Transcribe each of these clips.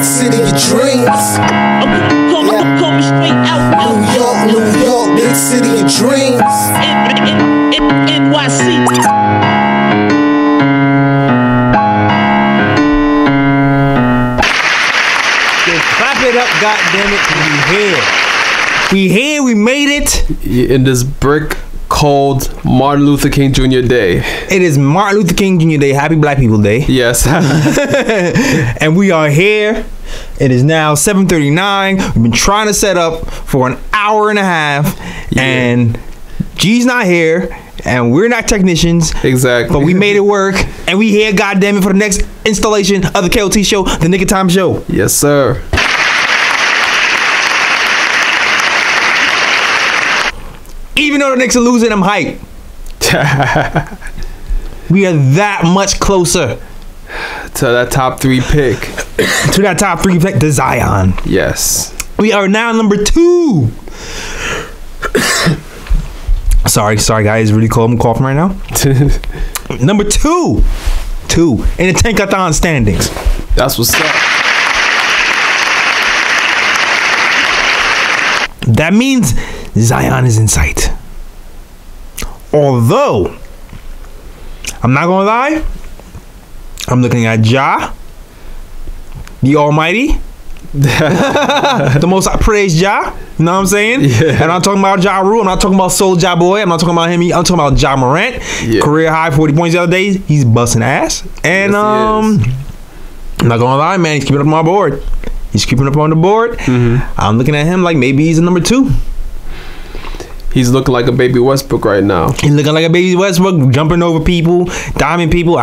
city of dreams. I'm coming straight out. New York, big city of dreams. NYC. Clap it up, goddammit. We here. We here, we made it. In this brick cold Martin Luther King Jr. Day. It is Martin Luther King Jr. Day. Happy Black People Day. Yes. And we are here. It is now 7:39. We've been trying to set up for an hour and a half. Yeah. And G's not here. And we're not technicians. Exactly. But we made it work. And we here, goddammit, for the next installation of the KOT show, the Nick of Time show. Yes, sir. Even though the Knicks are losing, I'm hyped. We are that much closer to that top 3 pick. To that top 3 pick, to Zion. Yes. We are now number 2. sorry guys, it's really cold. I'm coughing right now. Number 2 in the Tankathon standings. That's what's up. That means Zion is in sight. Although, I'm not gonna lie, I'm looking at Ja, the Almighty, the most praised Ja. You know what I'm saying? Yeah. And I'm talking about Ja Rule. I'm not talking about Soul Ja Boy. I'm not talking about him. I'm talking about Ja Morant. Yeah. Career high 40 points the other day. He's busting ass. And yes, I'm not gonna lie, man. He's keeping up on my board. He's keeping up on the board. I'm looking at him like maybe he's a number 2. He's looking like a baby Westbrook right now. He's looking like a baby Westbrook, jumping over people, diving people.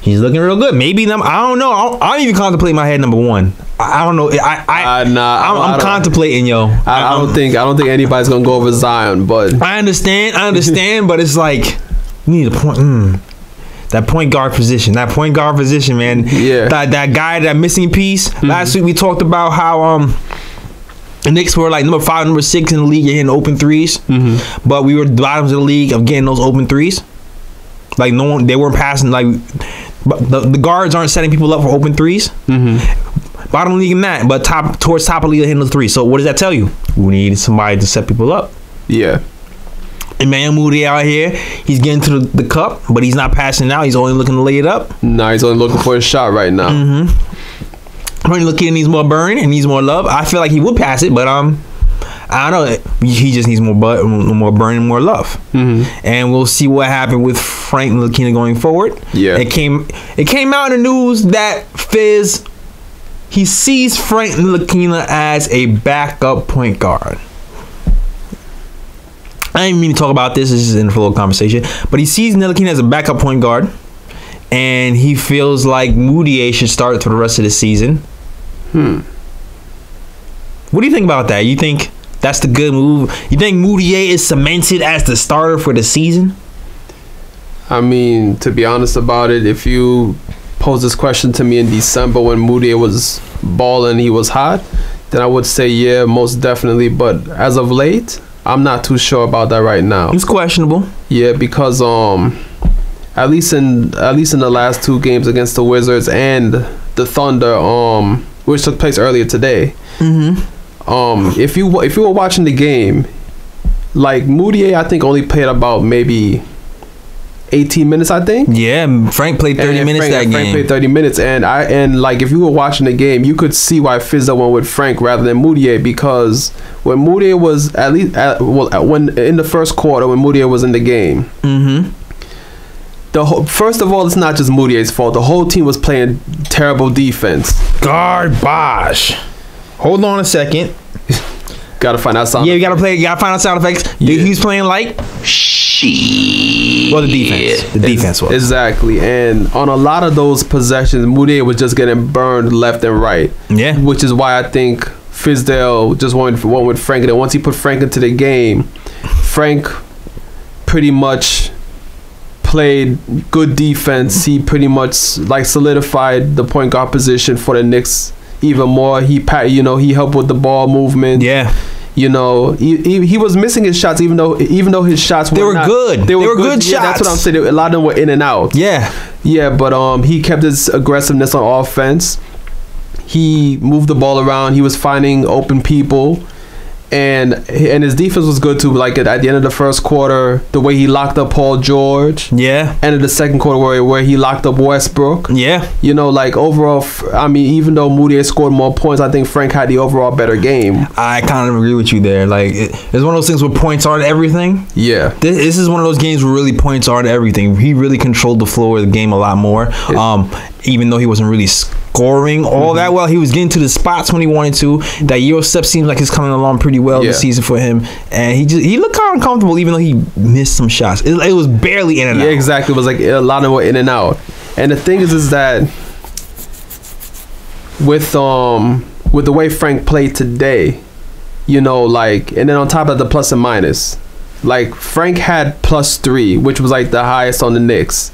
He's looking real good. Maybe I don't know. I don't even contemplate my head number 1. I don't know. I'm contemplating, yo. I don't think anybody's gonna go over Zion, but I understand, but it's like you need a point. That point guard position, man. Yeah. That guy, that missing piece. Last week we talked about how the Knicks were like number 5, number 6 in the league hitting open threes, but we were the bottoms of the league of getting those open threes. Like they weren't passing. Like the guards aren't setting people up for open threes. Bottom of the league in that, but towards top of the league hitting those threes. So what does that tell you? We need somebody to set people up. Yeah. And man, Mudiay out here, he's getting to the cup, but he's not passing out. He's only looking to lay it up. No, he's only looking for a shot right now. When looking, needs more burn and needs more love. I feel like he would pass it, but I don't know. He just needs more burn and more love. And we'll see what happened with Frank Ntilikina going forward. Yeah, it came out in the news that Fizz, he sees Frank Ntilikina as a backup point guard. I didn't mean to talk about this. This is in a little conversation, but he sees Ntilikina as a backup point guard, and he feels like Mudiay should start for the rest of the season. What do you think about that? You think that's the good move? You think Mudiay is cemented as the starter for the season? I mean, to be honest about it, if you pose this question to me in December when Mudiay was balling, he was hot, then I would say yeah, most definitely. But as of late, I'm not too sure about that right now. It's questionable. Yeah, because at least in the last 2 games against the Wizards and the Thunder, which took place earlier today. If you were watching the game, like Mudiay, I think only played about maybe 18 minutes, I think. Yeah, Frank played 30 minutes that game. Frank played 30 minutes, and like if you were watching the game, you could see why Fizdale went with Frank rather than Mudiay, because when Mudiay was when in the first quarter when Mudiay was in the game, first of all, it's not just Mudiay's fault. The whole team was playing terrible defense. Garbage. Hold on a second. Gotta find out sound. Yeah, you gotta find out sound effects. Yeah. He was playing like shit. Well, the defense. The defense was. Exactly. And on a lot of those possessions, Mudiay was just getting burned left and right. Yeah. Which is why I think Fizdale just went with Frank. And then once he put Frank into the game, Frank pretty much played good defense. He pretty much like solidified the point guard position for the Knicks even more. He helped with the ball movement. Yeah. You know, he was missing his shots, even though his shots were good. They were good shots. Yeah, that's what I'm saying. A lot of them were in and out. Yeah. Yeah, but he kept his aggressiveness on offense. He moved the ball around. He was finding open people. And his defense was good too. Like at the end of the first quarter, the way he locked up Paul George. Yeah. End of the second quarter where he locked up Westbrook. Yeah. You know, like overall, I mean, even though Mudiay scored more points, I think Frank had the overall better game. I kind of agree with you there. Like it's one of those things where points aren't everything. Yeah. This is one of those games where really points aren't everything. He really controlled the floor of the game a lot more. Even though he wasn't really scoring all that well, he was getting to the spots when he wanted to. That Euro step seems like it's coming along pretty well this season for him, and he looked kind of uncomfortable even though he missed some shots. It was barely in and out. Yeah, exactly. It was like a lot of them in and out. And the thing is that with the way Frank played today, you know, like, and then on top of the plus and minus, like Frank had +3, which was like the highest on the Knicks.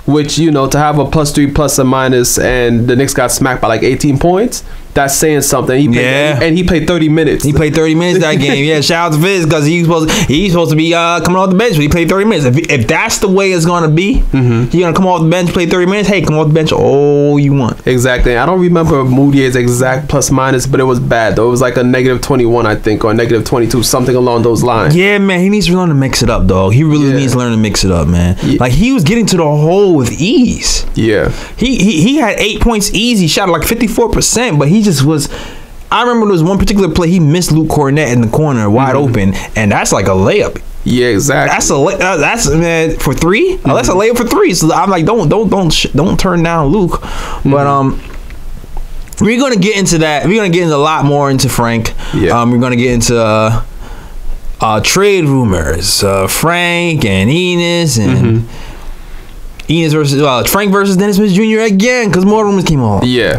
Which, you know, to have a +3 plus and minus, and the Knicks got smacked by like 18 points, that's saying something. He played 30 minutes. He played 30 minutes that game. Yeah, shout out to Fizz because he's supposed to be coming off the bench, but he played 30 minutes. If that's the way it's gonna be, he's gonna come off the bench, play 30 minutes. Hey, come off the bench all you want. Exactly. I don't remember Mudiy's exact plus minus, but it was bad though. It was like a -21, I think, or -22, something along those lines. Yeah, man, he needs to learn to mix it up, dog. He really needs to learn to mix it up, man. Yeah. Like he was getting to the hole with ease. Yeah. He had 8 points easy, shot like 54%, but he just was. I remember there was one particular play he missed Luke Cornett in the corner wide open, and that's like a layup. Yeah, exactly. That's man for 3. That's a layup for 3. So I'm like, don't turn down Luke. But we're gonna get into that. We're gonna get into a lot more into Frank. Yeah. We're gonna get into trade rumors. Frank and Enes and. Enes versus Frank versus Dennis Smith Jr. again because more rumors came off. Yeah.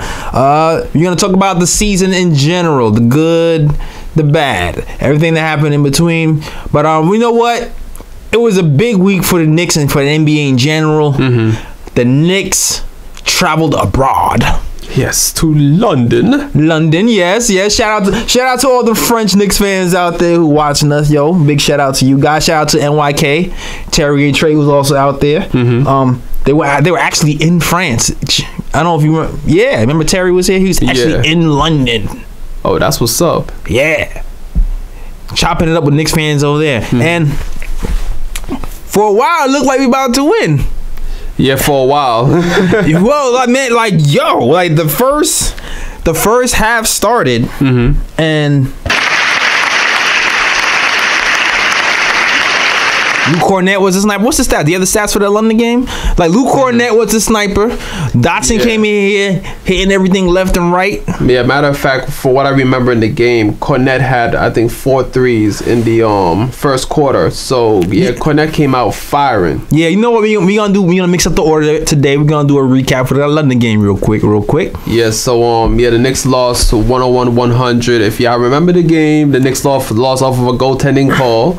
We're gonna talk about the season in general, the good, the bad, everything that happened in between. But we know what? It was a big week for the Knicks and for the NBA in general. The Knicks traveled abroad. Yes, to London. London, yes. Shout out to all the French Knicks fans out there who watching us, yo. Big shout out to you guys. Shout out to NYK. Terry Trade was also out there. They were actually in France. I don't know if you remember. Yeah, remember Terry was here. He was actually in London. Oh, that's what's up. Yeah, chopping it up with Knicks fans over there. And for a while, it looked like we about to win. Yeah, for a while. Well, I meant like the first half started and Luke Cornett was a sniper. What's the stat? Do you have the stats for the London game? Like Luke Cornett was a sniper. Dotson came in here hitting everything left and right. Yeah, matter of fact, for what I remember in the game, Cornett had I think 4 threes in the first quarter. So Cornett came out firing. Yeah, you know what we gonna do? We gonna mix up the order today. We're gonna do a recap for the London game real quick. Yeah, so the Knicks lost 101-100. If y'all remember the game, the Knicks lost off of a goaltending call.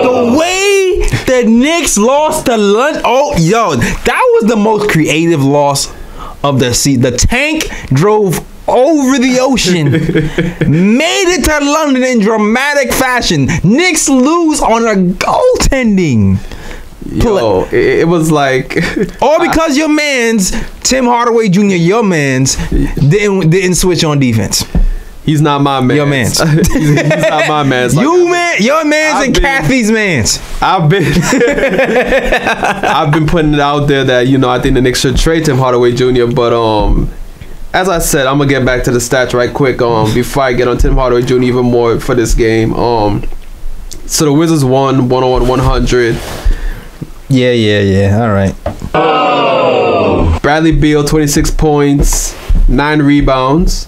The way the Knicks lost to London, that was the most creative loss of the season. The tank drove over the ocean, made it to London in dramatic fashion. Knicks lose on a goaltending. Yo, it was like all because your man's Tim Hardaway Jr. Your man's didn't switch on defense. He's not my man. Your man's. He's not my man's. Like, your man's and Kathy's man's. I've been putting it out there that I think the Knicks should trade Tim Hardaway Jr. But as I said, I'm gonna get back to the stats right quick. Before I get on Tim Hardaway Jr. even more for this game. So the Wizards won 101-100. Yeah. All right. Oh. Bradley Beal 26 points, 9 rebounds.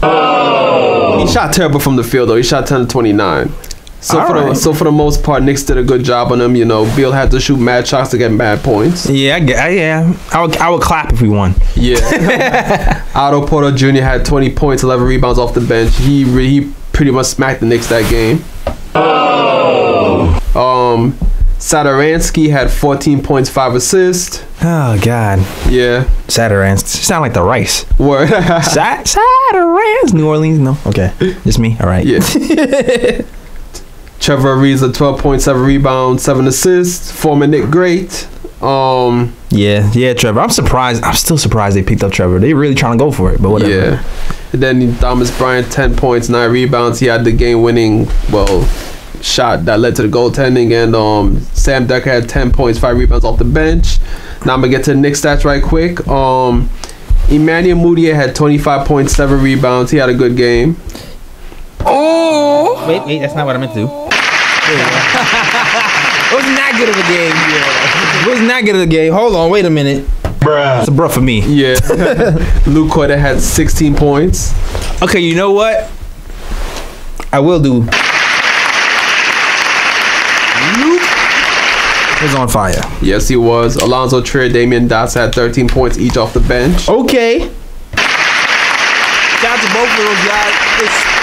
He shot terrible from the field though. He shot 10 of 29. So for the most part, Knicks did a good job on him. Beal had to shoot mad shots to get mad points. I would clap if we won. Yeah. Otto Porter Jr. had 20 points, 11 rebounds off the bench. He pretty much smacked the Knicks that game. Sadaransky had 14 points, 5 assists. Oh God. Yeah. Sadaransky. Sound like the rice. Word. Sadaransky. New Orleans. No. Okay. Just me. All right. Yeah. Trevor Ariza 12 points, 7 rebounds, 7 assists. Former Knick great. Yeah, Trevor. I'm surprised. I'm still surprised they picked up Trevor. They really trying to go for it, but whatever. Yeah. And then Thomas Bryant, 10 points, 9 rebounds. He had the game-winning, shot that led to the goaltending. And Sam Dekker had 10 points, 5 rebounds off the bench. Now I'm going to get to the Knicks stats right quick. Emmanuel Mudiay had 25 points, 7 rebounds. He had a good game. Oh! Wait, that's not what I meant to do. It wasn't that good of a game. Yeah. It wasn't that good of a game. Hold on, wait a minute. Bruh. It's a bruh for me. Yeah. Luke Korda had 16 points. Okay, you know what? I will do. Luke was on fire. Yes, he was. Alonzo Trier, Damian Dotson had 13 points each off the bench. Okay. Shout out to both of those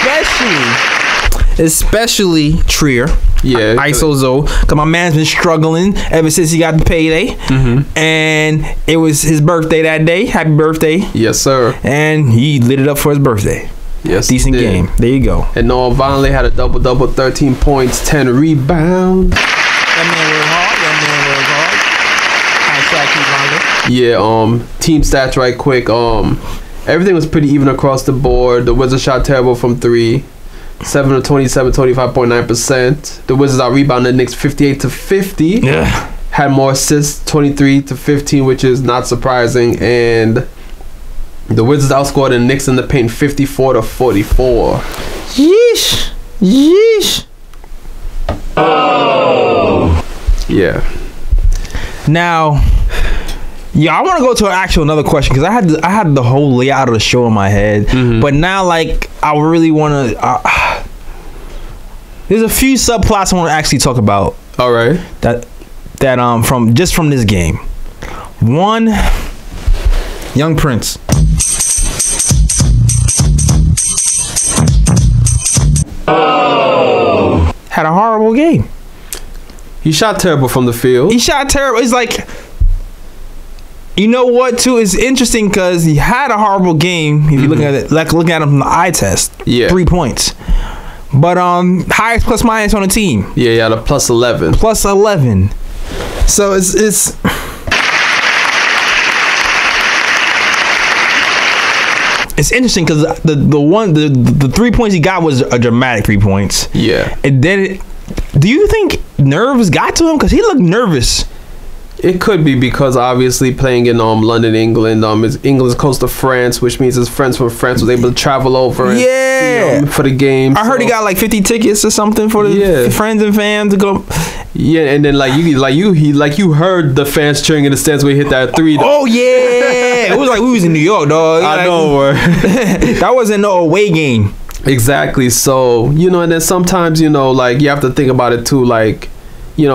guys, especially Trier. Yeah, ISO Zo, because my man's been struggling ever since he got the payday, and it was his birthday that day. Happy birthday! Yes, sir. And he lit it up for his birthday. Yes, decent game. There you go. And Noah Vonleh had a double, 13 points, 10 rebounds. That man worked hard. Yeah. Team stats right quick. Everything was pretty even across the board. The Wizards shot terrible from 3. 7 of 27, 25.9%. The Wizards out rebounded the Knicks 58-50. Yeah. Had more assists, 23-15, which is not surprising. And the Wizards outscored the Knicks in the paint 54-44. Yeesh. Yeesh. Oh. Yeah. Now, I want to go to another question because I had the whole layout of the show in my head, but now like I really want to. There's a few subplots I want to actually talk about. All right. That from this game. One, Young Prince. Oh. Had a horrible game. He shot terrible from the field. He shot terrible. It's like, you know what? Too, it's interesting because he had a horrible game. If you look at it, like looking at him from the eye test, 3 points. But highest plus minus on the team. Yeah, he had a plus 11. Plus 11. So it's interesting because the 3 points he got was a dramatic 3 points. Yeah. And then do you think nerves got to him? Because he looked nervous. It could be because obviously playing in London, England, England's close to France, which means his friends from France was able to travel over and see, for the game. I heard he got like 50 tickets or something for the friends and fans to go. Yeah, and then you heard the fans cheering in the stands when he hit that 3. Oh yeah, it was like we was in New York, dog. I know. That wasn't no away game. Exactly. So and then sometimes you have to think about it too, like.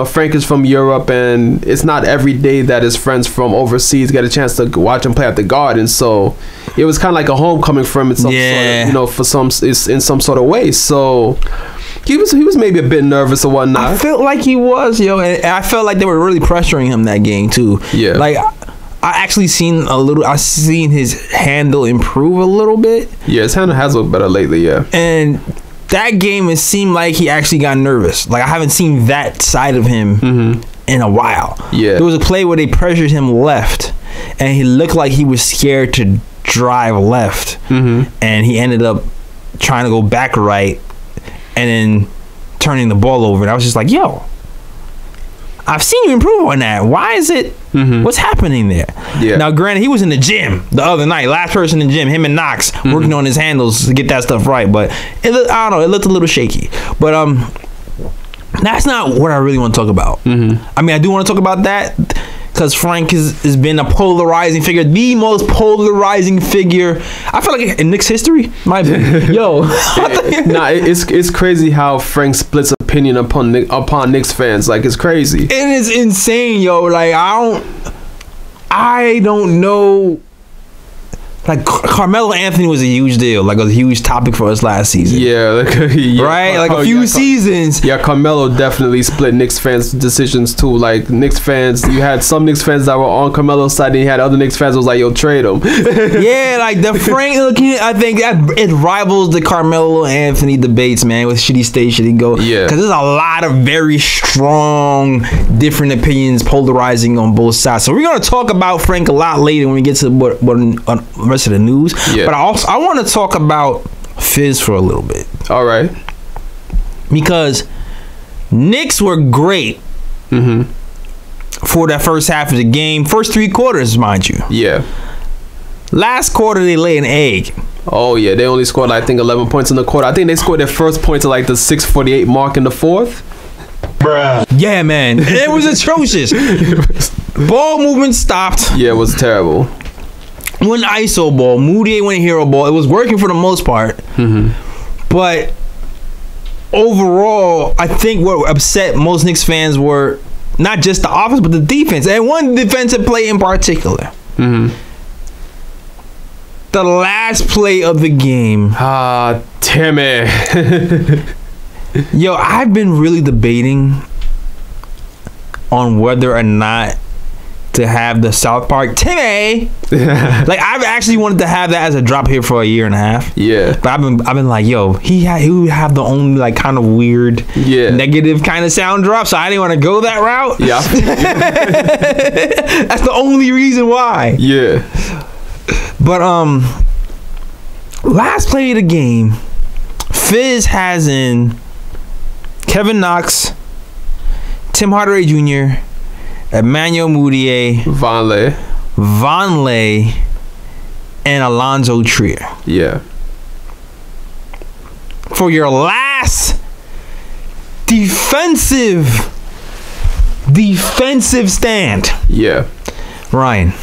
Frank is from Europe, and it's not every day that his friends from overseas get a chance to watch him play at the Garden. So it was kind of like a homecoming for him in some in some sort of way. So he was maybe a bit nervous or whatnot. I felt like he was, and I felt like they were really pressuring him that game too. Yeah, like I actually seen his handle improve a little bit. Yeah, his handle has looked better lately. Yeah, and that game, it seemed like he actually got nervous. Like I haven't seen that side of him in a while. Yeah, there was a play where they pressured him left, and he looked like he was scared to drive left, and he ended up trying to go back right, and then turning the ball over. And I was just like, "Yo, I've seen you improve on that. Why is it? What's happening there?" Yeah. Now, granted, he was in the gym the other night. Last person in the gym, him and Knox, working on his handles to get that stuff right. But I don't know. It looked a little shaky. But that's not what I really want to talk about. I mean, I do want to talk about that because Frank has been a polarizing figure, the most polarizing figure I feel like in Knicks history. Might be. Yo, it's crazy how Frank splits opinion upon Knicks fans. Like, it's crazy. And it's insane, yo. Like I don't know. Like Carmelo Anthony was a huge deal, like a huge topic for us last season. Yeah, right. Like a few seasons. Yeah, Carmelo definitely split Knicks fans' decisions too. Like Knicks fans, you had some Knicks fans that were on Carmelo's side, and you had other Knicks fans that was like, "Yo, trade him." Yeah, like the Frank. I think it rivals the Carmelo Anthony debates, man. With should he stay, should he go? Yeah, because there's a lot of very strong, different opinions, polarizing on both sides. So we're gonna talk about Frank a lot later when we get to what rest of the news. Yeah. But I want to talk about Fizz for a little bit. All right. Because Knicks were great for that first half of the game. First 3 quarters, mind you. Yeah. Last quarter, they lay an egg. Oh, yeah. They only scored, I think, 11 points in the quarter. I think they scored their first points at like the 6:48 mark in the fourth. Bruh. Yeah, man. It was atrocious. Ball movement stopped. Yeah, it was terrible. Went ISO ball. Mudiay went hero ball. It was working for the most part. But overall, I think what upset most Knicks fans were not just the offense, but the defense. And one defensive play in particular. The last play of the game. Timmy. Yo, I've been really debating on whether or not to have the South Park Timmy. Like I've actually wanted to have that as a drop here for a year and a half. Yeah. But I've been like, yo, he would have the only like kind of weird, negative kind of sound drop, so I didn't want to go that route. Yeah. That's the only reason why. Yeah. But last play of the game, Fizz has in Kevin Knox, Tim Hardaway Jr., Emmanuel Mudiay, Vonleh, and Alonzo Trier. Yeah. For your last defensive stand. Yeah. Ryan.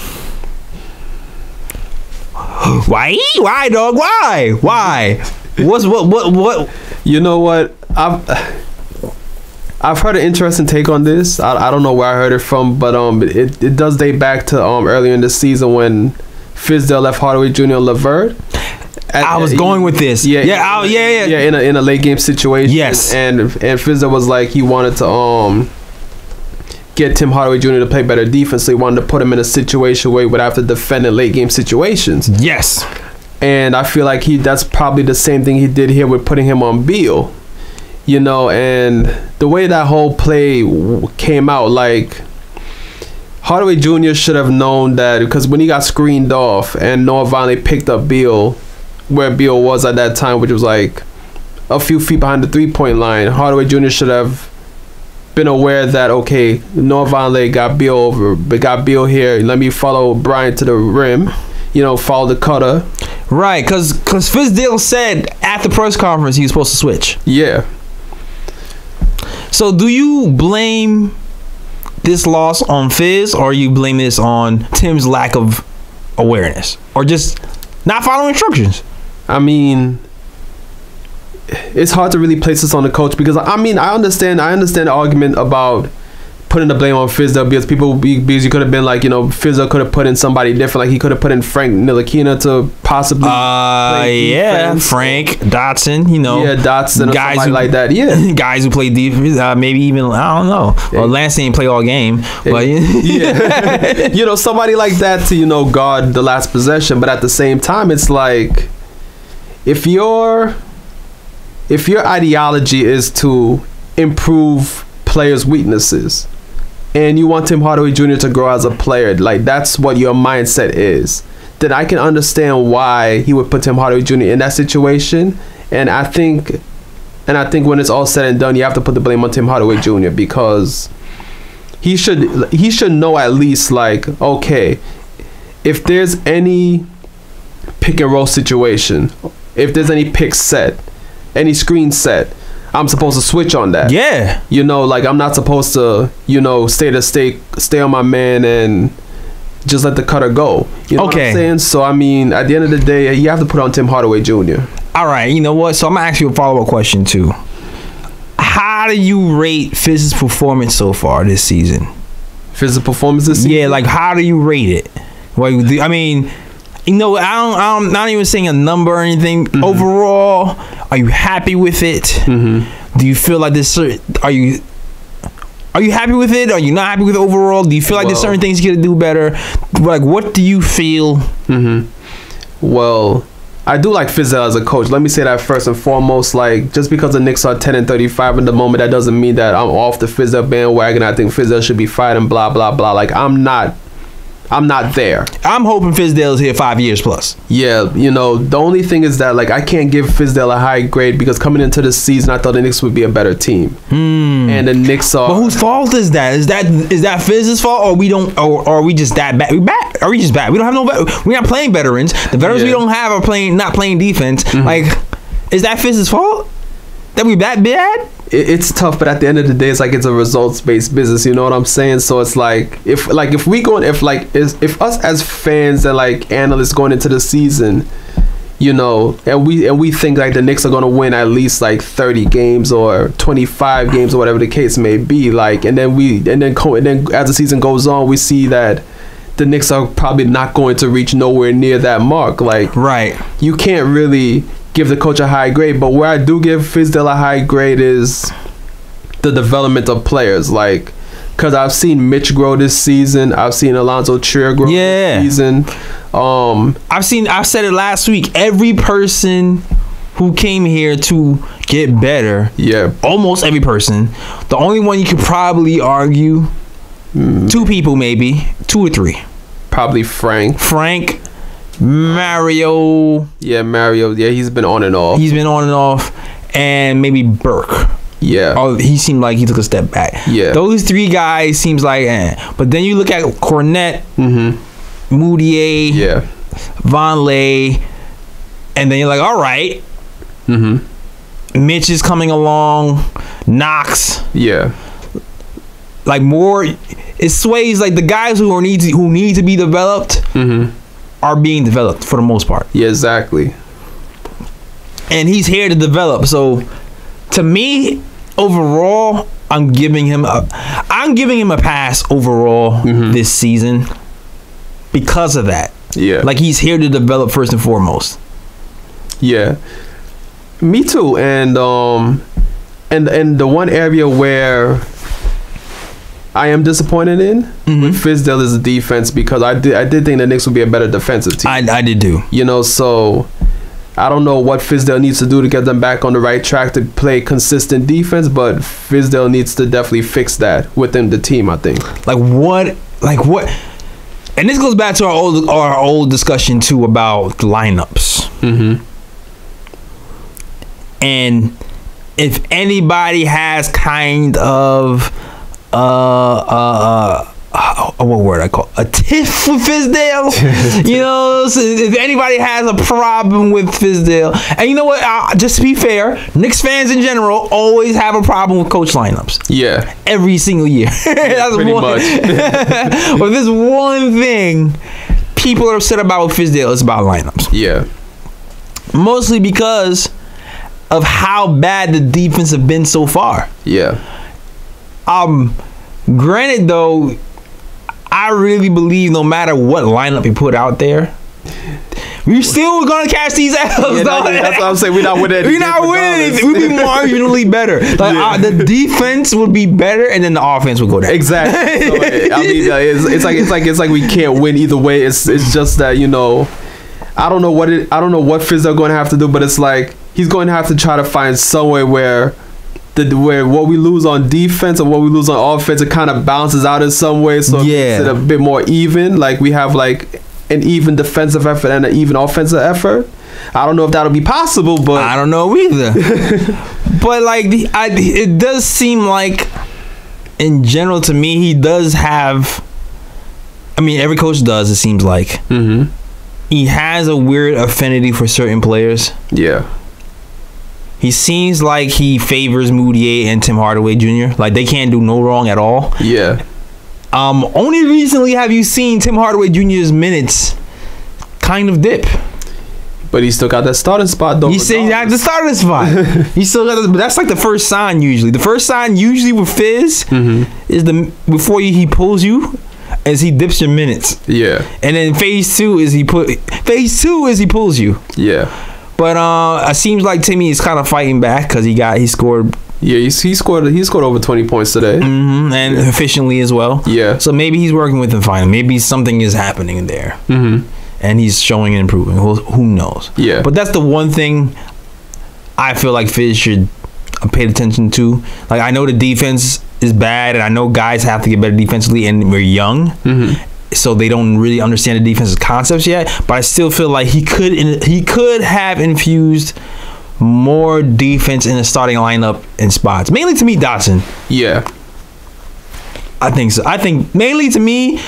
Why? Why, dog? Why? Why? What? You know what? I've heard an interesting take on this. I don't know where I heard it from, but it does date back to earlier in the season when Fizdale left Hardaway Jr. and LeVert. I was going with this. Yeah. In a late game situation. Yes. And Fizdale was like he wanted to get Tim Hardaway Jr. to play better defense, so he wanted to put him in a situation where he would have to defend in late game situations. Yes. And I feel like that's probably the same thing he did here with putting him on Beal. You know, and the way that whole play came out, like Hardaway Jr. should have known that, because when he got screened off and Noah Vonleh picked up Beal where Beal was at that time, which was like a few feet behind the 3-point line, Hardaway Jr. should have been aware that, okay, Noah Vonleh got Beal here, let me follow Bryant to the rim, you know, follow the cutter. Right, because Fizdale said at the press conference he was supposed to switch. Yeah. So do you blame this loss on Fizz, or you blame this on Tim's lack of awareness, or just not following instructions? I mean, it's hard to really place this on the coach, because I mean, I understand the argument about putting the blame on Fizdale, because you could have been like, you know, Fizdale could have put in somebody different, like he could have put in Frank Ntilikina to possibly Frank Dotson, you know, Dotson, guys who, like that, guys who play defense, maybe even I don't know, or Lance didn't play all game, but you know, somebody like that to, you know, guard the last possession. But at the same time, it's like if your ideology is to improve players' weaknesses, and you want Tim Hardaway Jr. to grow as a player, like that's what your mindset is, then I can understand why he would put Tim Hardaway Jr. in that situation. And I think when it's all said and done, you have to put the blame on Tim Hardaway Jr. because he should know at least, like, okay, if there's any pick and roll situation, if there's any pick set, any screen set, I'm supposed to switch on that. Yeah. You know, like I'm not supposed to, you know, stay on my man and just let the cutter go. You know what I'm saying? So, I mean, at the end of the day, you have to put on Tim Hardaway Jr. All right. You know what? So, I'm going to ask you a follow-up question, too. How do you rate Fizz's performance so far this season? Fizz's performance this season? Yeah, like, how do you rate it? Like, I mean, You know, I'm not even saying a number or anything. Overall, are you happy with it? Do you feel like this? Are you happy with it? Are you not happy with it overall? Do you feel like there's certain things you could do better? Like, what do you feel? Well, I do like Fizdale as a coach. Let me say that first and foremost. Like, just because the Knicks are 10-35 in the moment, that doesn't mean that I'm off the Fizdale bandwagon. I think Fizdale should be fired and blah blah blah. Like, I'm not there. I'm hoping Fizdale's here 5 years plus. Yeah, you know, the only thing is that, like, I can't give Fizdale a high grade because coming into the season, I thought the Knicks would be a better team. And the Knicks are. But whose fault is that? Is that Fizdale's fault, or we don't, or are we just that bad? We bad? Are we just bad? We don't have no. We're not playing veterans. The veterans we don't have are not playing defense. Like, is that Fizdale's fault? That we that bad? It's tough, but at the end of the day, it's like it's a results-based business. You know what I'm saying? So it's like if us as fans and like analysts going into the season, you know, and we think like the Knicks are gonna win at least like 30 games or 25 games or whatever the case may be, like, and then as the season goes on, we see that the Knicks are probably not going to reach nowhere near that mark. Like, right, you can't really give the coach a high grade, but where I do give Fizdale a high grade is the development of players. Like, because I've seen Mitch grow this season, I've seen Alonzo Trier grow this season. I said it last week. Every person who came here to get better, almost every person. The only one you could probably argue, two people maybe, 2 or 3, probably Frank. Mario. Mario. Yeah, he's been on and off. And maybe Burke. Yeah. Oh, he seemed like he took a step back. Yeah. Those 3 guys seems like, But then you look at Cornette, Mudiay, Vonleh, and then you're like, all right. Mitch is coming along. Knox. Yeah. Like, more, it sways like the guys who need to be developed. Are being developed for the most part. Yeah, exactly. And he's here to develop. So, to me, overall, I'm giving him a pass overall this season because of that. Yeah, like, he's here to develop first and foremost. Yeah, me too. And the one area where I am disappointed in with Fizdale is the defense, because I did think the Knicks would be a better defensive team. I did too. You know, so I don't know what Fizdale needs to do to get them back on the right track to play consistent defense, but Fizdale needs to definitely fix that within the team, I think. Like what? And this goes back to our old discussion too about lineups. And if anybody has kind of what word I call a tiff with Fizdale, you know, so if anybody has a problem with Fizdale, and you know what, just to be fair, Knicks fans in general always have a problem with coach lineups. Yeah, every single year. That's pretty much. But there's one thing people are upset about with Fizdale, it's about lineups. Yeah, mostly because of how bad the defense have been so far. Yeah. Granted though, I really believe no matter what lineup you put out there, we're still gonna catch these L's. Yeah, that's what I'm saying. We're not winning. We're not winning. We'd be marginally better. Like, the defense would be better, and then the offense would go down. Exactly. So, I mean, it's like we can't win either way. It's just that, you know, I don't know what Fizdale going to have to do, but it's like he's going to have to try to find some way where what we lose on defense or what we lose on offense, it kind of bounces out in some way, so it's a bit more even. Like, we have like an even defensive effort and an even offensive effort. I don't know if that'll be possible, but I don't know either. But like it does seem like, in general, to me, he does have. I mean, every coach does. It seems like he has a weird affinity for certain players. Yeah. He seems like he favors Mudiay and Tim Hardaway Jr. Like, they can't do no wrong at all. Yeah. Only recently have you seen Tim Hardaway Jr.'s minutes kind of dip. But he still got that starting spot, though. He said he got the starting spot. He still got but that's like the first sign usually. The first sign usually with Fizz is before he pulls you is he dips your minutes. Yeah. And then phase two is he pulls you. Yeah. But it seems like Timmy is kind of fighting back because he scored. Yeah, he scored over 20 points today. Mm-hmm, and efficiently as well. Yeah. So maybe he's working with him finally. Maybe something is happening there. Mm-hmm. And he's showing and improving. Who knows? Yeah. But that's the one thing I feel like Fizz should pay attention to. Like, I know the defense is bad, and I know guys have to get better defensively, and we're young. Mm-hmm. So they don't really understand the defensive concepts yet. But I still feel like he could have infused more defense in the starting lineup in spots. Mainly to me, Dotson. Yeah. I think so. I think mainly to me,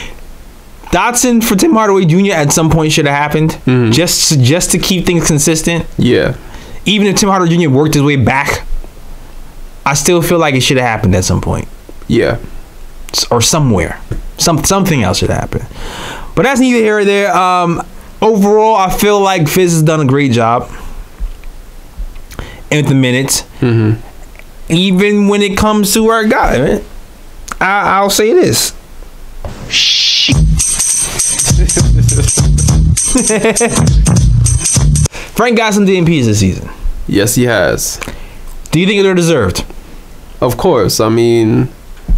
Dotson for Tim Hardaway Jr. at some point should have happened. Mm-hmm. Just to keep things consistent. Yeah. Even if Tim Hardaway Jr. worked his way back, I still feel like it should have happened at some point. Yeah. Or somewhere. Something else should happen. But that's neither here or there. Overall, I feel like Fizz has done a great job in the minutes. Mm-hmm. Even when it comes to our guy, I'll say this. Frank got some DMPs this season. Yes, he has. Do you think they're deserved? Of course. I mean,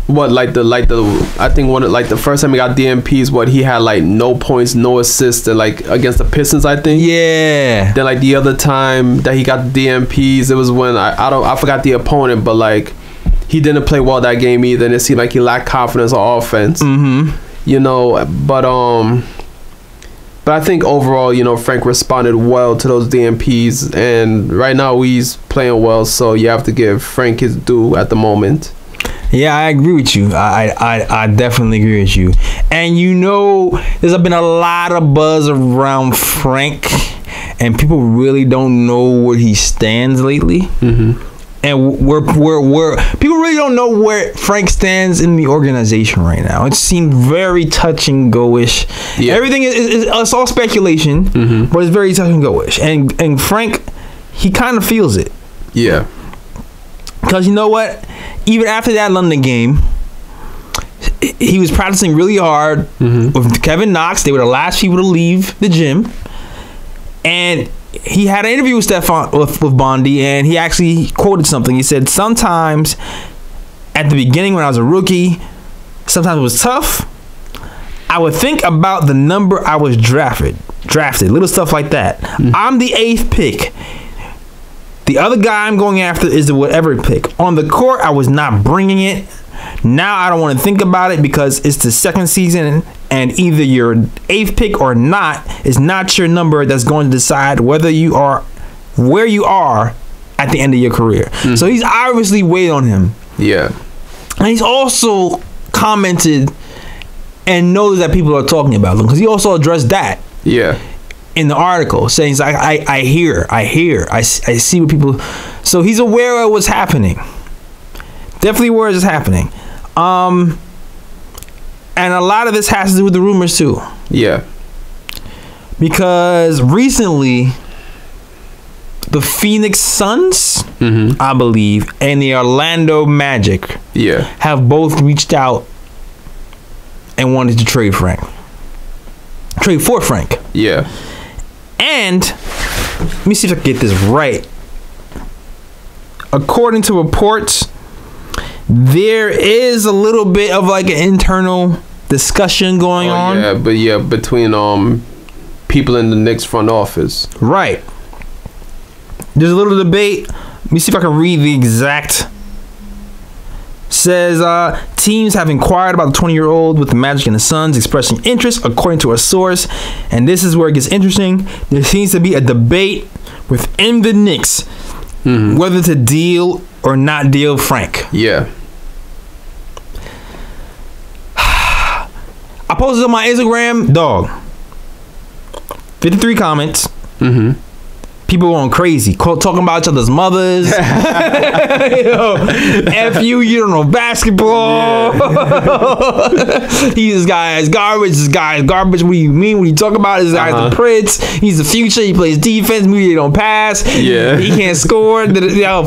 I think the first time he got DMPs, he had like no points, no assists, and like against the Pistons, I think. Yeah. Then like the other time that he got the DMPs, it was when I forgot the opponent, but like he didn't play well that game either, and it seemed like he lacked confidence on offense. Mm-hmm. You know, but I think overall, Frank responded well to those DMPs, and right now he's playing well, so you have to give Frank his due at the moment. Yeah, I agree with you. I definitely agree with you. And there's been a lot of buzz around Frank, and people really don't know where he stands lately. Mm-hmm. And we're people really don't know where Frank stands in the organization right now. It seemed very touch and go-ish. Yeah. Everything it's all speculation, mm-hmm. but it's very touch and go-ish. And Frank, he kind of feels it. Yeah. Because you know what? Even after that London game, he was practicing really hard mm-hmm. with Kevin Knox. They were the last people to leave the gym. And he had an interview with Bondi, and he actually quoted something. He said, sometimes at the beginning when I was a rookie, sometimes it was tough. I would think about the number I was drafted, little stuff like that. Mm-hmm. I'm the 8th pick. The other guy I'm going after is the whatever pick. On the court, I was not bringing it. Now I don't want to think about it because it's the second season, and either you're 8th pick or not is not your number that's going to decide whether you are where you are at the end of your career. Mm-hmm. So he's obviously weighed on him. Yeah. And he's also commented and knows that people are talking about him because he also addressed that. Yeah. In the article, saying I hear, I see what people. So he's aware of what's happening. Definitely aware of what's happening. And a lot of this has to do with the rumors too. Yeah. Because recently, the Phoenix Suns, mm-hmm. I believe, and the Orlando Magic, have both reached out and wanted to trade for Frank. Yeah. And let me see if I can get this right. According to reports, there is a little bit of like an internal discussion going on. Yeah, between people in the Knicks front office. Right. There's a little debate. Let me see if I can read the exact. Says teams have inquired about the 20-year-old with the Magic and the Suns expressing interest, according to a source. And this is where it gets interesting. There seems to be a debate within the Knicks mm-hmm. whether to deal or not deal Frank. Yeah. I posted on my Instagram, dog. 53 comments. Mm-hmm. People going crazy, talking about each other's mothers. F you don't know basketball. This guy is garbage. This guy is garbage. What do you mean? When you talk about this guy's the Prince, he's the future. He plays defense. Maybe he don't pass. Yeah, he can't score. Yo,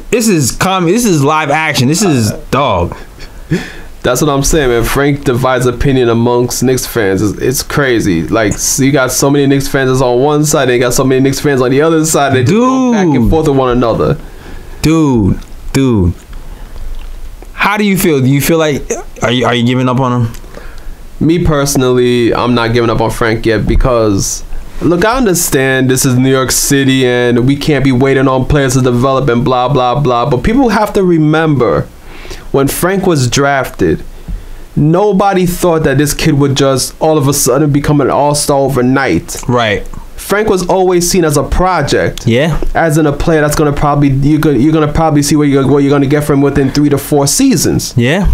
this is live action. This is dog. That's what I'm saying, man. Frank divides opinion amongst Knicks fans. It's crazy. Like, so you got so many Knicks fans that's on one side, and you got so many Knicks fans on the other side. They just go back and forth with one another. Dude. How do you feel? Do you feel like are you giving up on him? Me personally, I'm not giving up on Frank yet because, look, I understand this is New York City and we can't be waiting on players to develop and blah, blah, blah. But people have to remember, when Frank was drafted, nobody thought that this kid would just all of a sudden become an all-star overnight. Right. Frank was always seen as a project. Yeah. As in a player that's gonna probably you're gonna probably see what you're gonna get from him within 3 to 4 seasons. Yeah.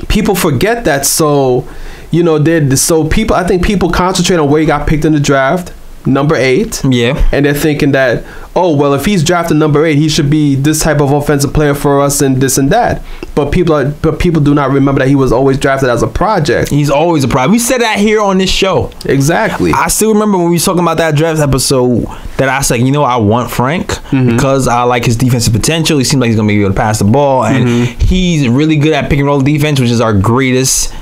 People forget that, so I think people concentrate on where he got picked in the draft, number 8. Yeah. And they're thinking that, oh well, if he's drafted number 8, he should be this type of offensive player for us and this and that. But people do not remember that he was always drafted as a project. He's always a project. We said that here on this show. Exactly. I still remember when we was talking about that draft episode that I said, I want Frank because I like his defensive potential. He seems like he's gonna be able to pass the ball, and he's really good at pick and roll defense, which is our greatest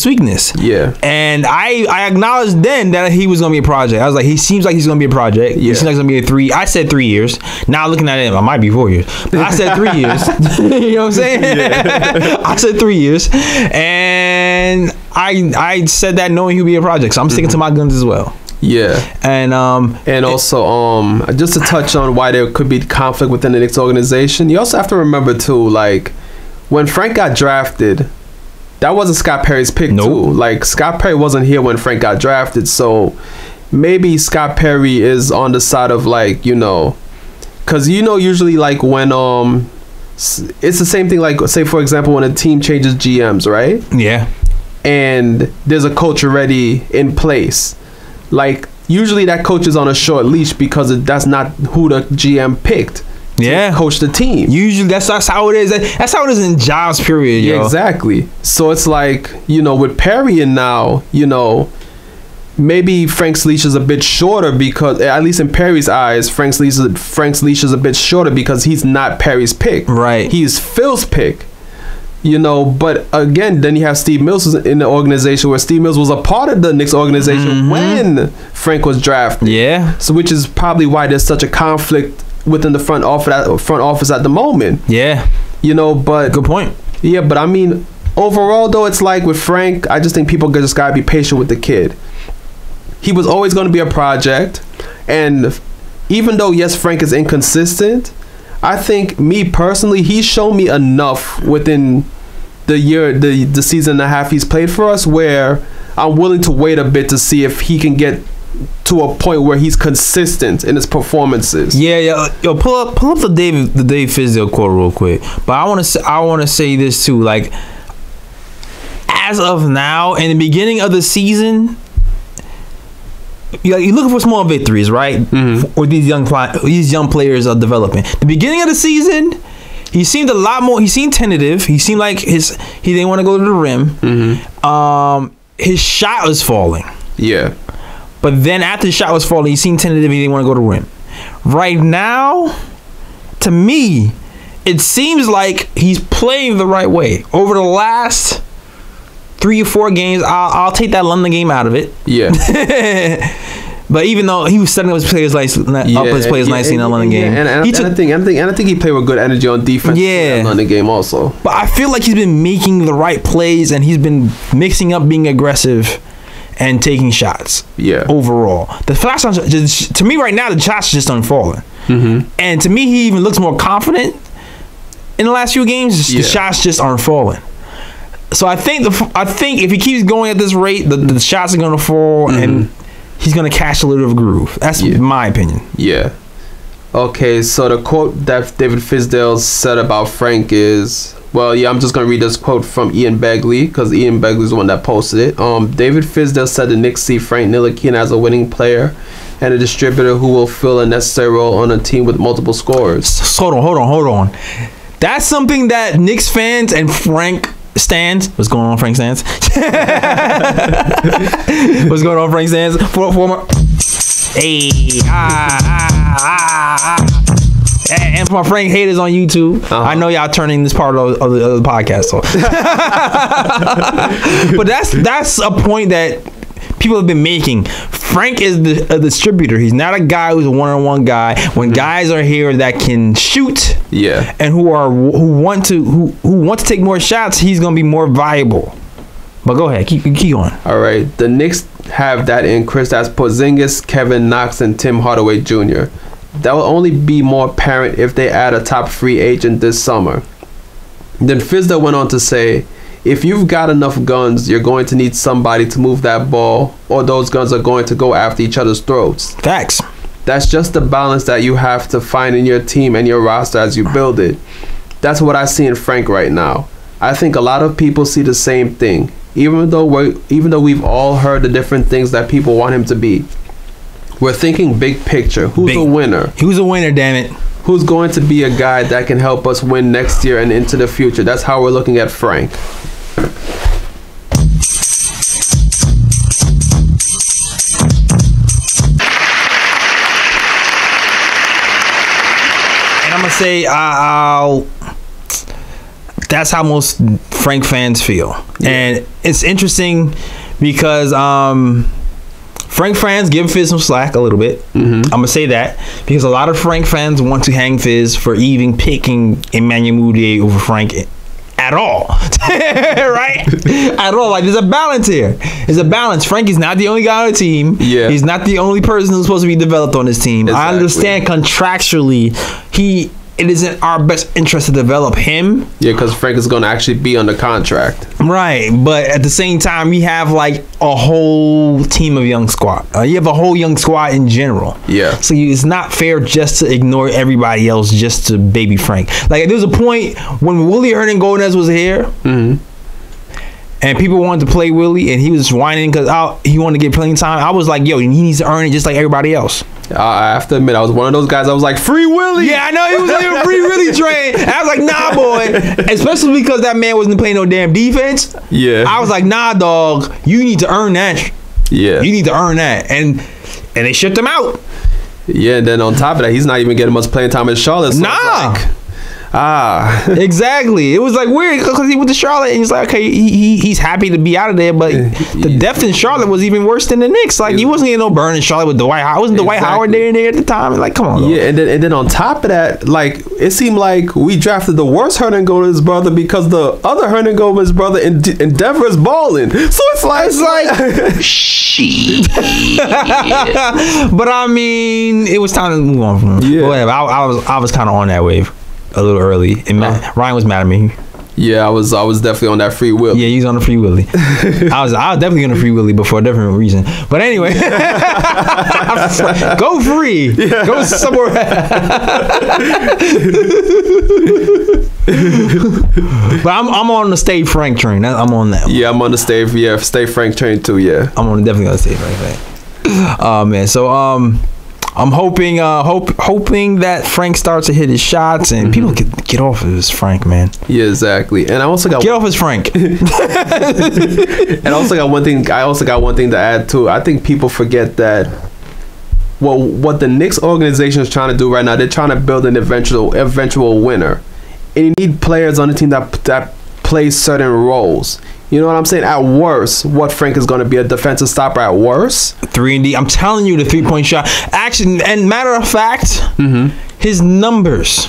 weakness. Yeah. And I acknowledged then that he was going to be a project. I was like, he seems like he's going to be a project. Yeah. He seems like he's going to be a 3. I said 3 years. Now looking at it, I might be 4 years. But I said 3 years. You know what I'm saying? Yeah. I said 3 years. And I said that knowing he'll be a project. So I'm sticking to my guns as well. Yeah. And also just to touch on why there could be conflict within the Knicks organization, you also have to remember too, like, when Frank got drafted, that wasn't Scott Perry's pick, too. Like, Scott Perry wasn't here when Frank got drafted, so maybe Scott Perry is on the side of, like, because, usually, like, when, it's the same thing, like, say, for example, when a team changes GMs, right? Yeah. And there's a coach already in place. Like, usually that coach is on a short leash because that's not who the GM picked. Yeah, coach the team. Usually that's how it is. That's how it is in jobs, period. Yeah, exactly. So it's like, with Perry and now, maybe Frank's leash is a bit shorter because, at least in Perry's eyes, Frank's leash is a bit shorter because he's not Perry's pick. Right. He's Phil's pick. But again, then you have Steve Mills in the organization, where Steve Mills was a part of the Knicks organization when Frank was drafted. Yeah. So which is probably why there's such a conflict within the front office at the moment. Yeah. But good point. Yeah, but I mean, overall though, it's like with Frank, I just think people just gotta be patient with the kid. He was always going to be a project, and even though yes, Frank is inconsistent, I think, me personally, he's shown me enough within the season and a half he's played for us, where I'm willing to wait a bit to see if he can get to a point where he's consistent in his performances. Yeah. Yo, pull up the Dave Fizdale quote real quick. But I want to say this too. Like, as of now, in the beginning of the season, you're looking for small victories, right? Or these young players are developing. The beginning of the season, he seemed a lot more. He seemed tentative. He seemed like he didn't want to go to the rim. His shot was falling. Yeah. But then after the shot was falling, he seemed tentative. He didn't want to go to the rim. Right now, to me, it seems like he's playing the right way. Over the last 3 or 4 games, I'll take that London game out of it. Yeah. But even though he was setting up his players nicely in the London game, and I think he played with good energy on defense. Yeah, in the London game also. But I feel like he's been making the right plays, and he's been mixing up being aggressive and taking shots. Yeah. Overall, the flash to me right now, the shots just aren't falling. And to me, he even looks more confident in the last few games. The shots just aren't falling. So I think if he keeps going at this rate, the shots are gonna fall, and he's gonna catch a little bit of a groove. That's my opinion. Yeah. Okay, so the quote that David Fizdale said about Frank is, I'm just gonna read this quote from Ian Begley, because Ian Begley is the one that posted it. David Fizdale said the Knicks see Frank Ntilikina as a winning player and a distributor who will fill a necessary role on a team with multiple scorers. Hold on. That's something that Knicks fans and Frank stands. What's going on, Frank stands? What's going on, Frank stands? Former. Hey, And for my Frank haters on YouTube, I know y'all turning this part of the podcast. So. But that's a point that people have been making. Frank is a distributor. He's not a guy who's a one-on-one guy. When guys are here that can shoot, and who want to take more shots, he's gonna be more viable. But go ahead, keep going. All right, the Knicks have that in Kristaps Porzingis, Kevin Knox, and Tim Hardaway Jr. That will only be more apparent if they add a top free agent this summer. Then Fizdale went on to say, if you've got enough guns, you're going to need somebody to move that ball, or those guns are going to go after each other's throats. Facts. That's just the balance that you have to find in your team and your roster as you build it. That's what I see in Frank right now. I think a lot of people see the same thing, even though we've all heard the different things that people want him to be. We're thinking big picture. Who's a winner? Who's a winner, damn it? Who's going to be a guy that can help us win next year and into the future? That's how we're looking at Frank. And I'm gonna say, that's how most Frank fans feel, and it's interesting because Frank fans give Fizz some slack a little bit. I'm gonna say that because a lot of Frank fans want to hang Fizz for even picking Emmanuel Mudiay over Frank at all. Right? At all. Like, there's a balance here. There's a balance. Frank is not the only guy on the team. He's not the only person who's supposed to be developed on this team. I understand contractually it is in our best interest to develop him. Yeah, because Frank is going to actually be under contract. Right, but at the same time, we have like a whole team of young squad. You have a whole young squad in general. Yeah. So it's not fair just to ignore everybody else just to baby Frank. Like, there was a point when Willie Hernangomez was here, and people wanted to play Willie, and he was whining because he wanted to get playing time. I was like, yo, he needs to earn it just like everybody else. I have to admit, I was one of those guys. I was like, free Willie. Yeah, I know he was like a free Willie train. And I was like, nah, boy. Especially because that man wasn't playing no damn defense. Yeah. I was like, nah, dog. You need to earn that. Yeah. You need to earn that. And they shipped him out. Yeah, and then on top of that, he's not even getting much playing time in Charlotte. So exactly. It was like weird because he went to Charlotte and he's like, okay, he's happy to be out of there, but the depth in Charlotte was even worse than the Knicks. Like, he wasn't getting no burn in Charlotte with Dwight Howard. Wasn't Dwight Howard there at the time? Like, come on. Yeah, and then on top of that, like, it seemed like we drafted the worst Hernangomez brother because the other Hernangomez brother in Denver is balling. So it's like shit. But I mean, it was time to move on from him. Yeah. Whatever. I was kind of on that wave a little early, and Ryan was mad at me. Yeah, I was definitely on that free will. Yeah, he's on the free willy. I was definitely on the free willy, but for a different reason. But anyway, go free. Yeah. Go somewhere. But I'm on the stay Frank train. I'm on that one. Yeah, I'm on the stay Frank train too. Yeah, I'm definitely on the stay Frank train. Oh man, so I'm hoping that Frank starts to hit his shots and people get off of his Frank, man. Yeah, exactly. And I also got off his Frank. And I also got one thing to add too. I think people forget that what the Knicks organization is trying to do right now, they're trying to build an eventual winner. And you need players on the team that play certain roles. You know what I'm saying? At worst, what Frank is going to be a defensive stopper at worst. 3-and-D. I'm telling you, the 3-point shot. Actually, and matter of fact, his numbers.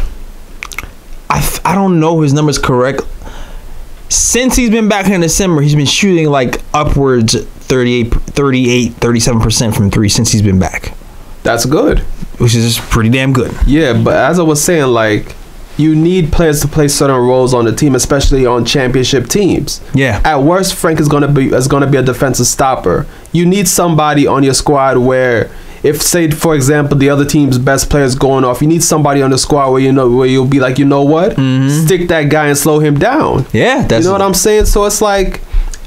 I don't know his numbers correct. Since he's been back in December, he's been shooting like upwards 37% from three since he's been back. That's good. Which is pretty damn good. Yeah, but as I was saying, like, you need players to play certain roles on the team, especially on championship teams. Yeah. At worst, Frank is gonna be a defensive stopper. You need somebody on your squad where, if, say, for example, the other team's best player's going off, you need somebody on the squad where you'll be like, you know what, stick that guy and slow him down. Yeah, you know what I'm saying. So it's like,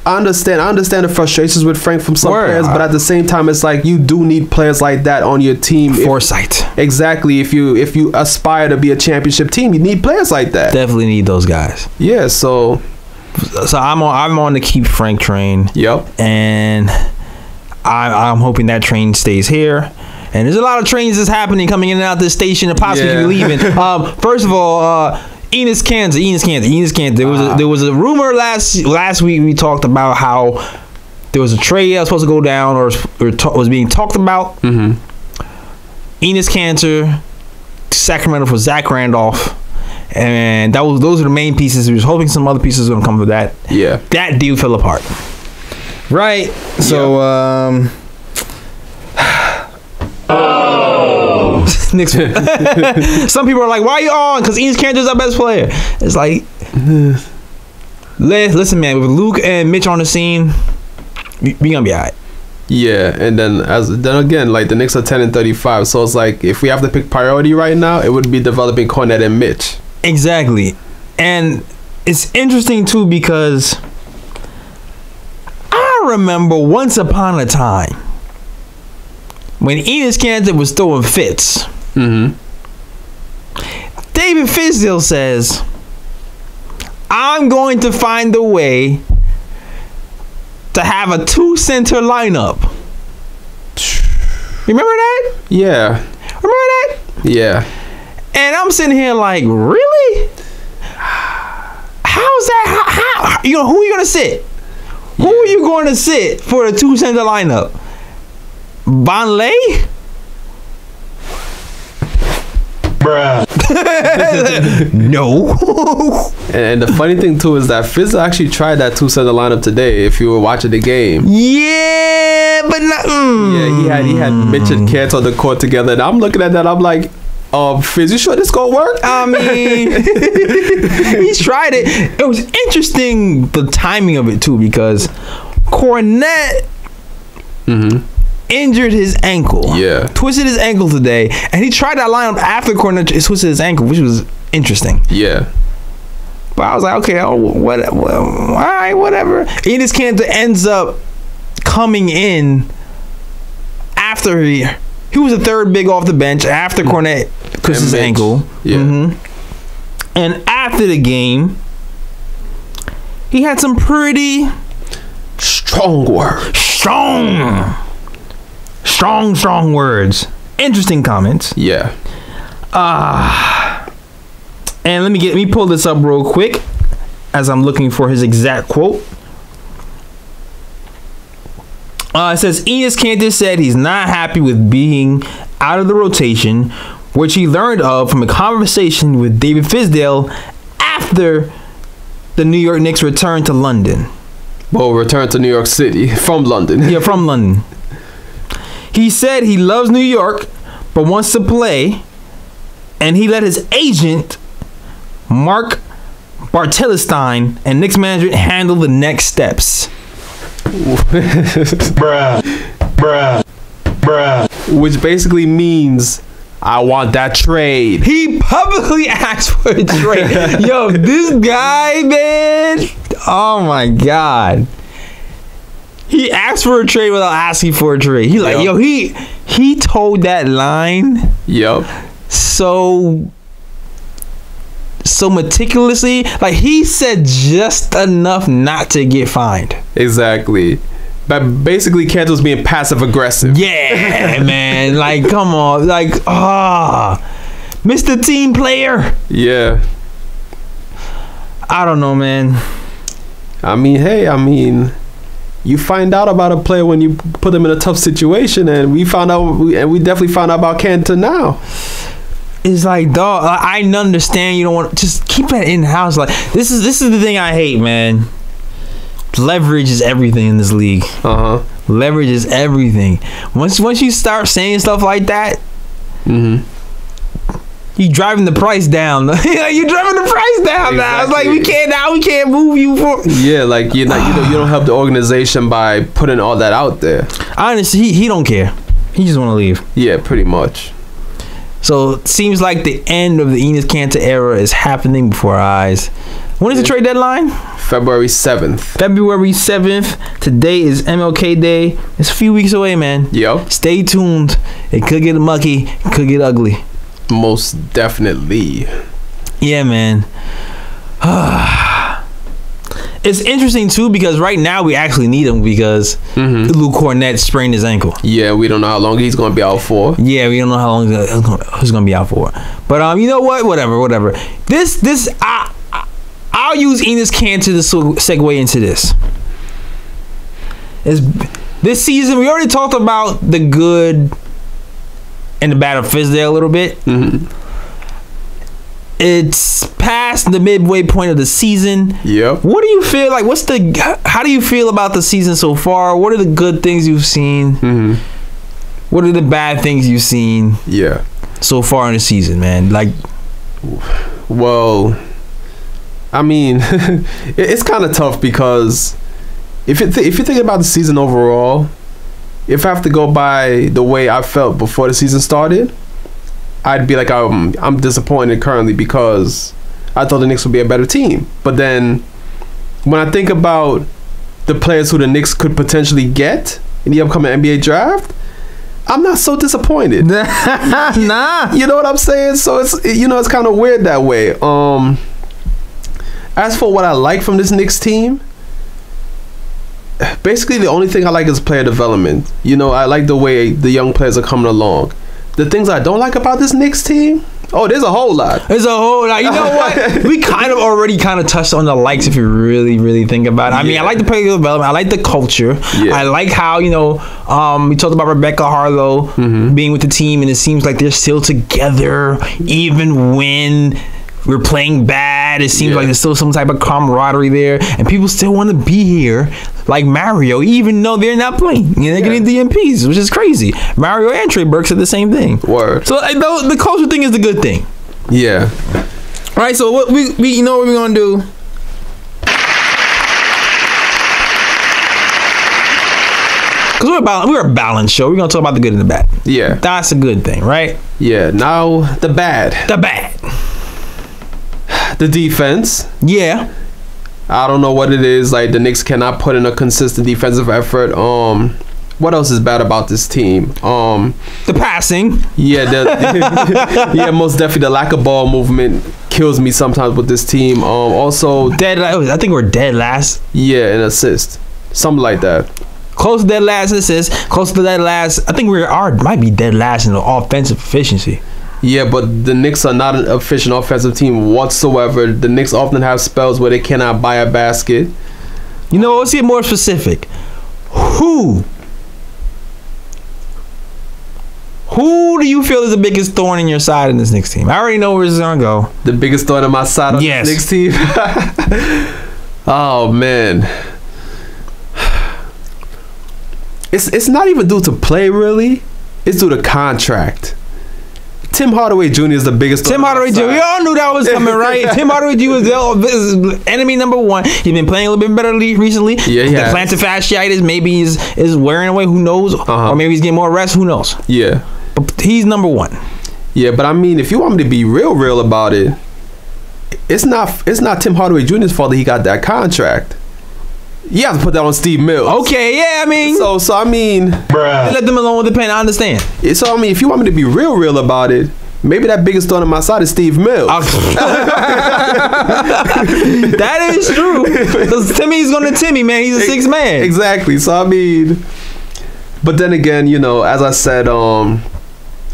I understand the frustrations with Frank from some players, but at the same time, it's like you do need players like that on your team. Foresight. Exactly. If you aspire to be a championship team, you need players like that. Definitely need those guys. Yeah. So I'm on the keep Frank train. Yep. And I'm hoping that train stays here. And there's a lot of trains that's happening coming in and out this station and possibly leaving. First of all, Enes Kanter. There was a rumor last week. We talked about how there was a trade that was supposed to go down or was being talked about. Enes Kanter to Sacramento for Zach Randolph. And those are the main pieces. We was hoping some other pieces were gonna come with that. Yeah. That deal fell apart. Right. So Knicks. Some people are like, "Why are you on?" Because Enes Kanter's our best player. It's like, listen, man. With Luke and Mitch on the scene, we gonna be alright. Yeah, and then again, like the Knicks are 10-35, so it's like if we have to pick priority right now, it would be developing Kornet and Mitch. Exactly, and it's interesting too because I remember once upon a time when Enes Kanter was throwing fits. David Fizdale says, "I'm going to find a way to have a 2-center lineup." Remember that? Yeah. Remember that? Yeah. And I'm sitting here like, really? How's that? How? You know, who are you gonna sit? Who are you going to sit for the 2-center lineup? Vonleh? Bruh. No. And the funny thing too is that Fizz actually tried that 2-center lineup today. If you were watching the game, yeah, but not. Yeah, he had Mitch and Kanter on the court together, and I'm looking at that. I'm like, Fizz, you sure this gonna work? I mean, he tried it. It was interesting the timing of it too because Kornet injured his ankle. Yeah, twisted his ankle today, and he tried that lineup after Kornet twisted his ankle, which was interesting. Yeah, but I was like, okay, all right, whatever. Enes Kanter ends up coming in after he was the third big off the bench after Kornet twisted his ankle. Yeah, and after the game, he had some pretty strong words. Strong words. Interesting comments. Yeah. And let me pull this up real quick as I'm looking for his exact quote. It says Enes Kanter said he's not happy with being out of the rotation, which he learned of from a conversation with David Fizdale after the New York Knicks returned to London. Well, returned to New York City from London. Yeah, from London. He said he loves New York, but wants to play, and he let his agent, Mark Bartelestein, and Knicks management handle the next steps. Bruh. Which basically means, I want that trade. He publicly asked for a trade. Yo, this guy, man. Oh, my God. He asked for a trade without asking for a trade. He like, yo, he told that line. Yep. So meticulously. Like, he said just enough not to get fined. Exactly. But basically, Kanter was being passive aggressive. Yeah, man. Like, come on. Like, Mr. Team Player. Yeah. I don't know, man. I mean, you find out about a player when you put them in a tough situation, and we definitely found out about Kanter now. It's like, dog, I understand you don't want to just keep that in house. Like, this is the thing I hate, man. Leverage is everything in this league. Leverage is everything. Once you start saying stuff like that, you driving the price down. You're driving the price down now. It's like we can't move you for. Yeah, like you don't help the organization by putting all that out there. Honestly, he don't care. He just want to leave. Yeah, pretty much. So it seems like the end of the Enes Kanter era is happening before our eyes. When is the trade deadline? February 7th. February 7th. Today is MLK Day. It's a few weeks away, man. Yo. Stay tuned. It could get mucky. It could get ugly. Most definitely. Yeah, man. it's interesting too because right now we actually need him because Luke Cornett sprained his ankle. Yeah, we don't know how long he's going to be out for. Yeah, we don't know how long he's going to be out for. But you know what? Whatever. I'll use Enes Kanter to segue into this. This season, we already talked about the good and the bad of Fizdale a little bit. It's past the midway point of the season. Yep. What do you feel like? How do you feel about the season so far? What are the good things you've seen? What are the bad things you've seen? Yeah. So far in the season, man. Like, well, I mean, it's kind of tough because if you think about the season overall, if I have to go by the way I felt before the season started, I'd be like, I'm disappointed currently because I thought the Knicks would be a better team. But then when I think about the players who the Knicks could potentially get in the upcoming NBA draft, I'm not so disappointed. Nah. You know what I'm saying? So it's kind of weird that way. As for what I like from this Knicks team, basically the only thing I like is player development. I like the way the young players are coming along. The things I don't like about this Knicks team, there's a whole lot. There's a whole lot. You know what? We already touched on the likes if you really, really think about it. I mean, I like the player development. I like the culture. Yeah. I like how, we talked about Rebecca Harlow being with the team, and it seems like they're still together even when we're playing bad. It seems like there's still some type of camaraderie there, and people still want to be here, like Mario, even though they're not playing. They're getting DMPs, which is crazy. Mario and Trey Burke said the same thing. Word. So the culture thing is the good thing. Yeah. All right. So what we you know what we're gonna do? Because we're a balanced show. We're gonna talk about the good and the bad. Yeah. That's a good thing, right? Yeah. Now the bad. The bad. The defense. Yeah. I don't know what it is. Like, the Knicks cannot put in a consistent defensive effort. What else is bad about this team? The passing. Yeah, yeah, most definitely the lack of ball movement kills me sometimes with this team. Also, I think we're dead last. Yeah, in assist, something like that. Close to dead last in assists. Close to dead last. I think might be dead last in the offensive efficiency. Yeah, but the Knicks are not an efficient offensive team whatsoever. The Knicks often have spells where they cannot buy a basket. Let's get more specific. Who do you feel is the biggest thorn in your side in this Knicks team? I already know where this is going to go. The biggest thorn in my side of this Knicks team? Oh, man. It's not even due to play, really. It's due to contract. Tim Hardaway Jr. is the biggest. Tim Hardaway Jr. We all knew that was coming, right? Tim Hardaway Jr. was enemy number one. He's been playing a little bit better recently. Yeah, the plantar fasciitis maybe is wearing away. Who knows? Or maybe he's getting more rest. Who knows? Yeah. But he's number one. Yeah, but I mean, if you want me to be real about it, it's not Tim Hardaway Jr.'s fault that he got that contract. You have to put that on Steve Mills. Okay, yeah, I mean. So I mean, bruh. Let them alone with the pen. I understand. So I mean, if you want me to be real about it, maybe that biggest thorn on my side is Steve Mills. That is true. Because Timmy's gonna Timmy, man. He's a sixth man. Exactly. So I mean, but then again, as I said,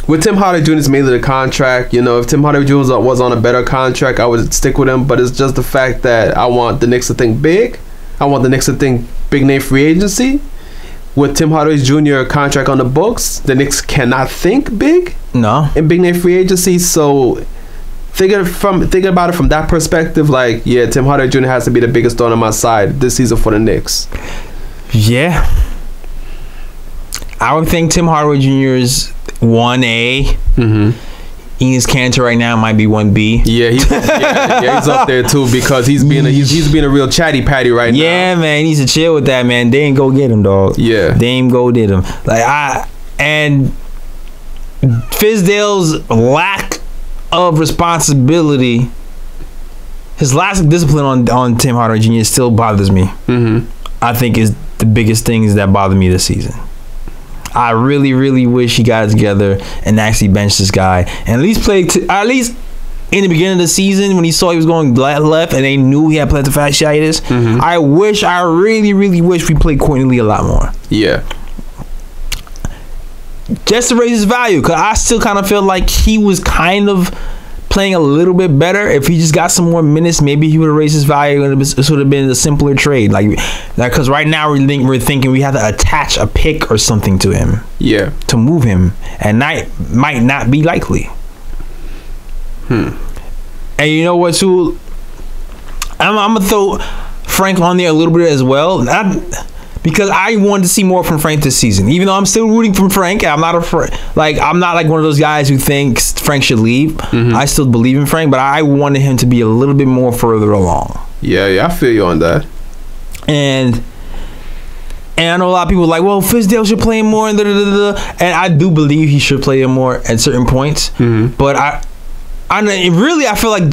with Tim Hardaway Jr. it's mainly the contract. If Tim Hardaway Jr. was on a better contract, I would stick with him. But it's just the fact that I want the Knicks to think big. I want the Knicks to think big name free agency. With Tim Hardaway Jr. contract on the books, the Knicks cannot think big. No. In big name free agency. So thinking about it from that perspective, like, yeah, Tim Hardaway Jr. has to be the biggest thorn on my side this season for the Knicks. Yeah. I would think Tim Hardaway Jr. is 1A. Mm-hmm. Enes Kanter right now might be 1B. Yeah, he's up there too because he's being a real chatty patty right now. Yeah, man, he needs to chill with that, man. They ain't go get him, dog. Yeah, they ain't go get him. And Fizdale's lack of responsibility, his lack of discipline on Tim Hardaway Jr. still bothers me. Mm-hmm. I think is the biggest things that bother me this season. I really, really wish he got it together and actually benched this guy and at least in the beginning of the season when he saw he was going left and they knew he had plantar fasciitis. I really, really wish we played Courtney Lee a lot more. Yeah. Just to raise his value, because I still kind of feel like he was kind of playing a little bit better. If he just got some more minutes, maybe he would have raised his value and this would have been a simpler trade. Like, because right now we're thinking we have to attach a pick or something to him. Yeah. To move him, and that might not be likely. And you know what, too? I'm gonna throw Frank on there a little bit as well. Because I wanted to see more from Frank this season. Even though I'm still rooting for Frank, I'm not like one of those guys who thinks Frank should leave. I still believe in Frank, but I wanted him to be a little bit more further along. Yeah, I feel you on that. And I know a lot of people are like, well, Fizdale should play more, and and I do believe he should play more at certain points. But I feel like.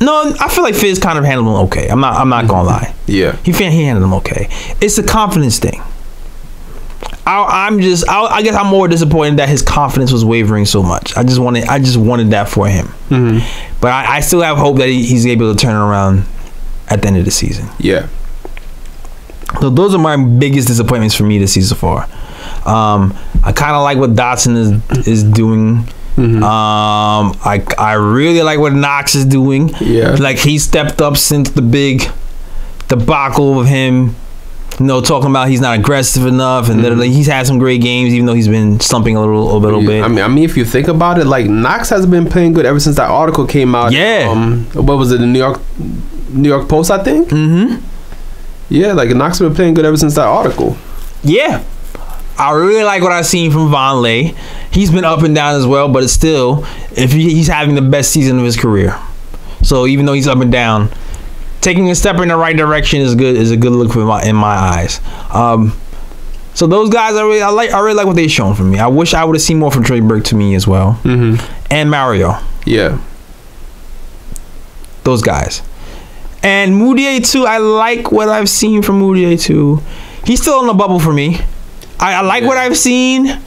No, I feel like Fizz kind of handled him okay. I'm not gonna lie. Yeah, he handled him okay. It's a confidence thing. I guess I'm more disappointed that his confidence was wavering so much. I just wanted that for him. But I still have hope that he's able to turn it around at the end of the season. Yeah. So those are my biggest disappointments for me this season so far. I kind of like what Dotson is doing. I really like what Knox is doing. Yeah, like he stepped up since the big debacle of him, talking about he's not aggressive enough, and he's had some great games, even though he's been slumping a little bit. I mean, if you think about it, like Knox has been playing good ever since that article came out. Yeah. What was it? The New York Post, I think. Yeah, like Knox has been playing good ever since that article. Yeah. I really like what I've seen from Vonleh. He's been up and down as well, but it's still, if he's having the best season of his career. So even though he's up and down, taking a step in the right direction is a good look in my eyes. So those guys, I really like what they've shown from me. I wish I would have seen more from Trey Burke to me as well, and Mario. Yeah, those guys, and Mudiay too. I like what I've seen from Mudiay too. He's still on the bubble for me. I like what I've seen,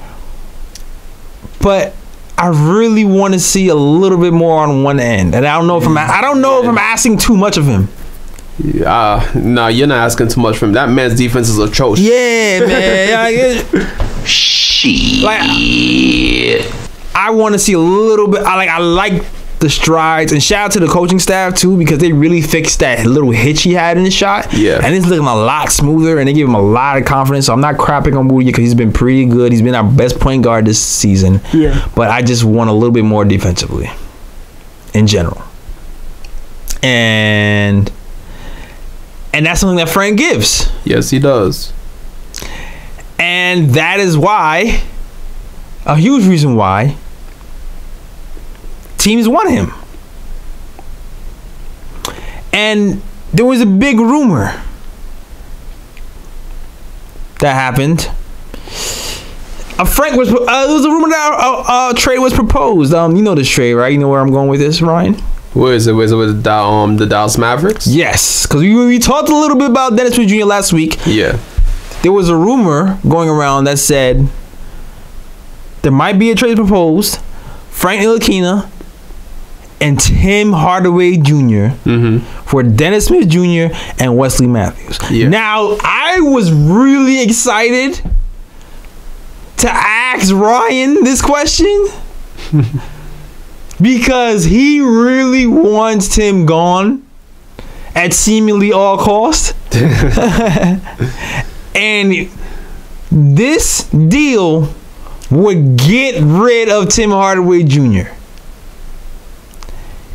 but I really want to see a little bit more on one end, and I don't know if I'm asking too much of him. No, you're not asking too much from him. That man's defense is atrocious. Yeah, man. Shit. Like, I want to see a little bit. I like the strides, and shout out to the coaching staff too, because they really fixed that little hitch he had in his shot. Yeah, and it's looking a lot smoother, and they give him a lot of confidence. So I'm not crapping on Moody because he's been pretty good. He's been our best point guard this season. Yeah, but I just want a little bit more defensively, in general, and that's something that Frank gives. Yes, he does, and that is why, a huge reason why, teams want him. And there was a big rumor that happened. There was a rumor that a trade was proposed. You know this trade, right? You know where I'm going with this, Ryan? Where is it? With the Dallas Mavericks? Yes, because we talked a little bit about Dennis Smith Jr. last week. Yeah. There was a rumor going around that said there might be a trade proposed. Frank Ntilikina and Tim Hardaway Jr. For Dennis Smith Jr. and Wesley Mathews. Yeah. Now, I was really excited to ask Ryan this question because he really wants Tim gone at seemingly all cost. And this deal would get rid of Tim Hardaway Jr.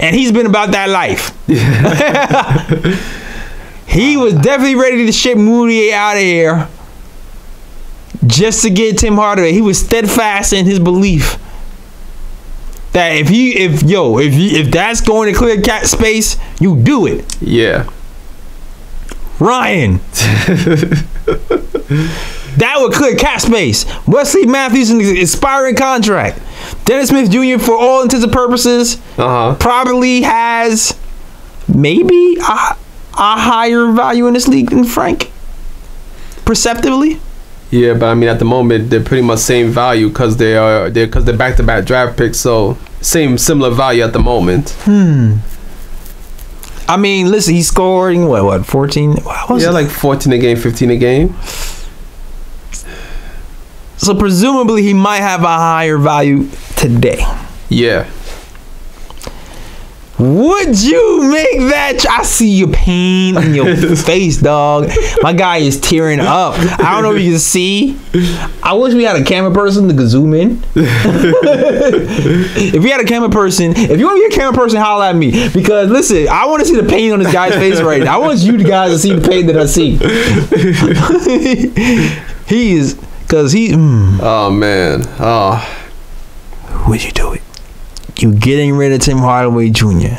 And he's been about that life. He was definitely ready to ship Mudiay out of here just to get Tim Hardaway. He was steadfast in his belief that if that's going to clear cap space, you do it. Yeah. Ryan. That would clear cap space. Wesley Mathews an expiring contract. Dennis Smith Jr. for all intents and purposes probably has maybe a higher value in this league than Frank. Perceptively. Yeah, but I mean at the moment they're pretty much same value because they're back-to-back draft picks. So similar value at the moment. I mean, listen, he's scoring what 14? Like 14 a game, 15 a game. So presumably he might have a higher value today. Yeah. Would you make that? I see your pain in your face, dog. My guy is tearing up. I don't know if you can see. I wish we had a camera person that could zoom in. If we had a camera person, if you want to be a camera person, holler at me. Because listen, I want to see the pain on this guy's face right now. I want you guys to see the pain that I see. He is, because he. Oh man. Oh. Would you do it? You getting rid of Tim Hardaway Jr.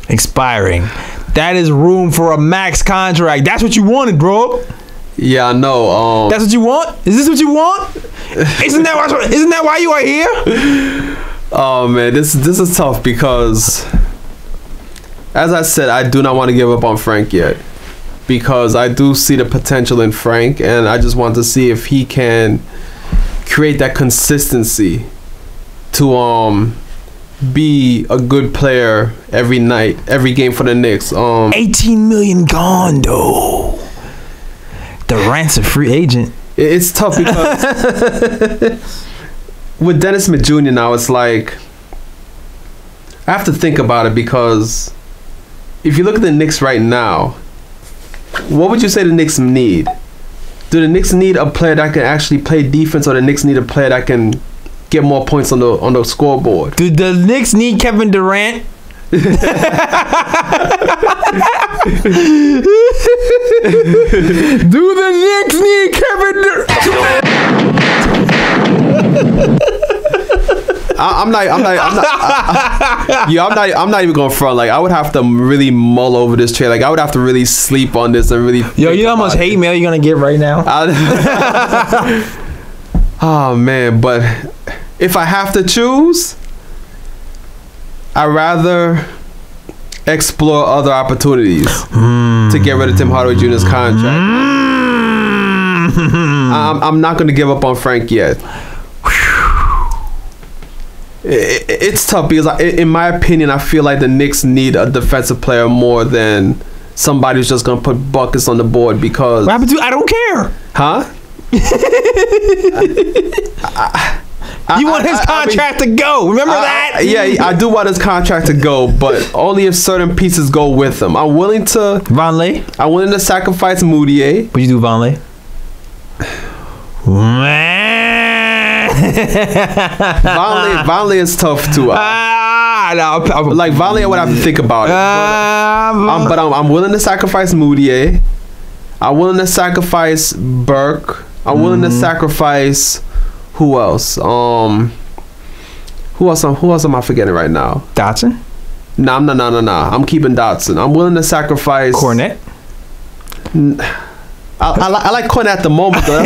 expiring. That is room for a max contract. That's what you wanted, bro. Yeah, I know. That's what you want? Is this what you want? Isn't that why you are here? Oh man, this is tough because, as I said, I do not want to give up on Frank yet, because I do see the potential in Frank, and I just want to see if he can create that consistency to be a good player every night, every game for the Knicks. 18 million gone though. Durant's a free agent. It's tough because with Dennis Smith Jr. now, it's like I have to think about it, because if you look at the Knicks right now, what would you say the Knicks need? Do the Knicks need a player that can actually play defense, or the Knicks need a player that can get more points on the scoreboard? Do the Knicks need Kevin Durant? Do the Knicks need Kevin Durant? I'm not even going front. Like, I would have to really mull over this trade. Like, I would have to really sleep on this and really. Yo, you know how much hate mail you're gonna get right now? Oh man, but if I have to choose, I'd rather explore other opportunities to get rid of Tim Hardaway Jr.'s contract. I'm not going to give up on Frank yet. It's tough because, in my opinion, I feel like the Knicks need a defensive player more than somebody who's just going to put buckets on the board. Because what happened to? I don't care. Huh? You want his contract to go. Remember that? Yeah, I do want his contract to go, but only if certain pieces go with him. I'm willing to Vonleh. I'm willing to sacrifice Mudiay. What you do, Vonleh? Vonleh is tough too. Like Vonleh, I would have to think about it. But I'm willing to sacrifice Mudiay. I'm willing to sacrifice Burke. I'm willing to sacrifice. Who else? Who else am I forgetting right now? Dotson? No. I'm keeping Dotson. I'm willing to sacrifice Cornette. I like Cornette at the moment, though.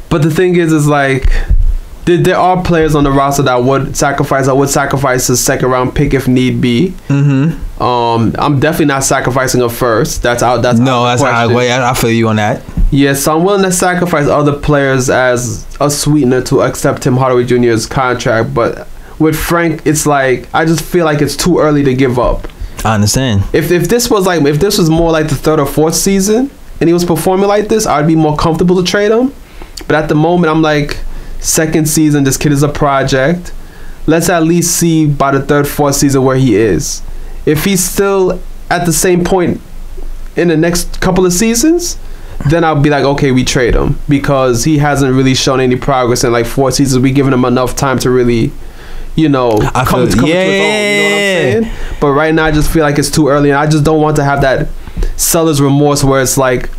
But the thing is like, there are players on the roster that I would sacrifice a second round pick if need be. I'm definitely not sacrificing a first. That's not I feel you on that. Yeah, so I'm willing to sacrifice other players as a sweetener to accept Tim Hardaway Jr.'s contract. But with Frank, it's like I just feel like it's too early to give up. I understand. If this was more like the third or fourth season and he was performing like this, I'd be more comfortable to trade him. But at the moment, I'm like, second season, this kid is a project. Let's at least see by the third, fourth season where he is. If he's still at the same point in the next couple of seasons, then I'll be like, okay, we trade him, because he hasn't really shown any progress in like 4 seasons. We've given him enough time to really, come to his own. You know what I'm saying? But right now, I just feel like it's too early, and I just don't want to have that seller's remorse where it's like,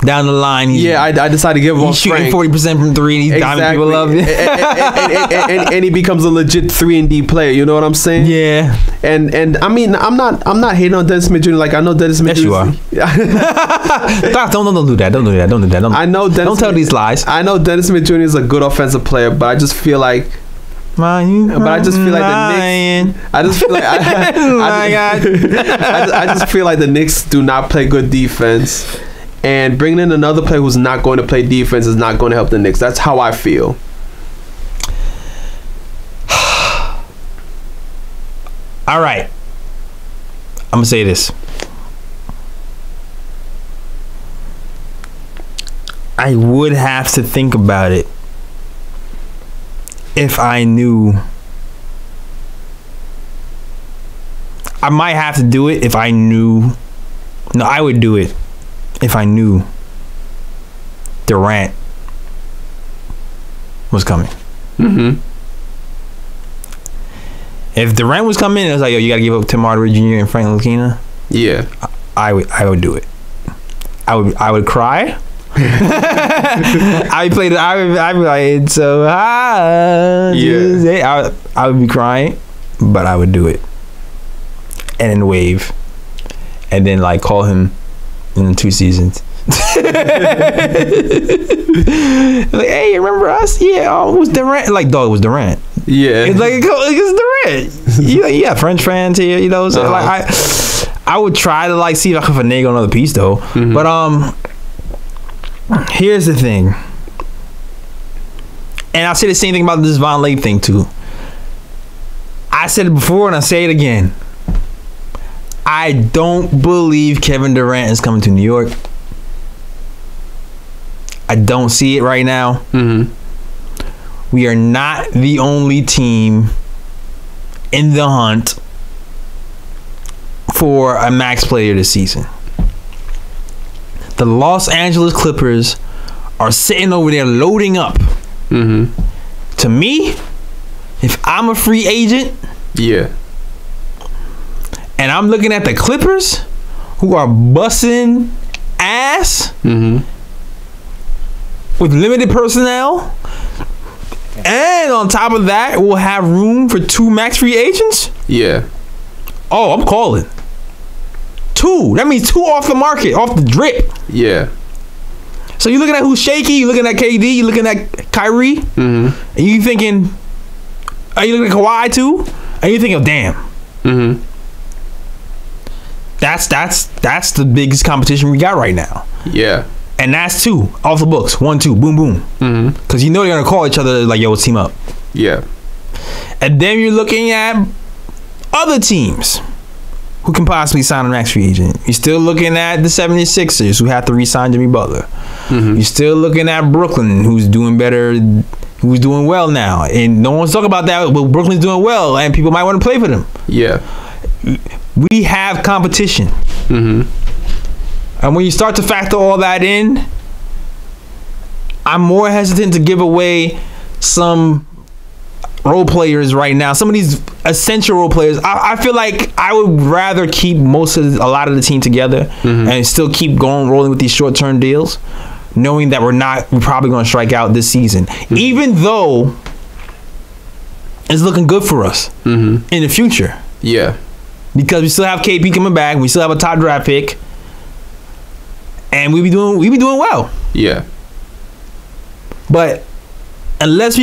down the line, I decided to give him. He's shooting 40% from three, and he's diving. People love it, and he becomes a legit 3-and-D player. You know what I'm saying? Yeah. And I mean, I'm not hating on Dennis Smith Jr. Like, I know Dennis Smith Jr. Yes, you are. Don't do that. Don't do that. I know. Don't tell these lies. I know Dennis Smith Jr. is a good offensive player, but I just feel like. I just feel like the Knicks do not play good defense. And bringing in another player who's not going to play defense is not going to help the Knicks. That's how I feel. All right. I'm gonna say this. I would have to think about it if I knew. I might have to do it if I knew. No, I would do it if I knew Durant was coming. Mm-hmm. If Durant was coming, it was like, yo, you gotta give up Tim Hardaway Jr. and Frank Ntilikina. Yeah, I would do it. I would cry. I'd be like, it's so hard. Yeah. I would be crying, but I would do it. And then wave. And then like call him in 2 seasons. Like, hey, remember us? Yeah, it was Durant. Like, dog, it was Durant. Yeah. It's like, it's Durant. Yeah, French fans here, you know. So like, I would try to like see if I could finagle another piece though. Mm-hmm. But here's the thing. And I'll say the same thing about this Vonleh thing too. I said it before and I say it again. I don't believe Kevin Durant is coming to New York. I don't see it right now. Mm-hmm. We are not the only team in the hunt for a max player this season. The Los Angeles Clippers are sitting over there loading up. Mm-hmm. To me, if I'm a free agent, yeah, and I'm looking at the Clippers, who are busting ass with limited personnel, and on top of that, we'll have room for 2 max free agents. Yeah. Oh, I'm calling 2. That means 2 off the market, off the drip. Yeah. So you're looking at who's shaky. You're looking at KD. You're looking at Kyrie. Mm-hmm. And you thinking, are you looking at Kawhi too? And you thinking, damn. Mm-hmm. That's the biggest competition we got right now. Yeah. And that's 2 off the books. 1, 2, boom, boom. Because you know they're gonna call each other like, yo, let's team up. Yeah. And then you're looking at other teams who can possibly sign a max free agent. You're still looking at the 76ers who have to re-sign Jimmy Butler. Mm-hmm. You're still looking at Brooklyn who's doing better, who's doing well now. And no one's talking about that, but Brooklyn's doing well and people might want to play for them. Yeah. We have competition. Mm-hmm. And when you start to factor all that in, I'm more hesitant to give away some role players right now. Some of these essential role players, I feel like I would rather keep a lot of the team together and still keep rolling with these short-term deals, knowing that we're probably going to strike out this season, even though it's looking good for us in the future. Yeah, because we still have KP coming back, we still have a top draft pick, and we be doing well. Yeah, but unless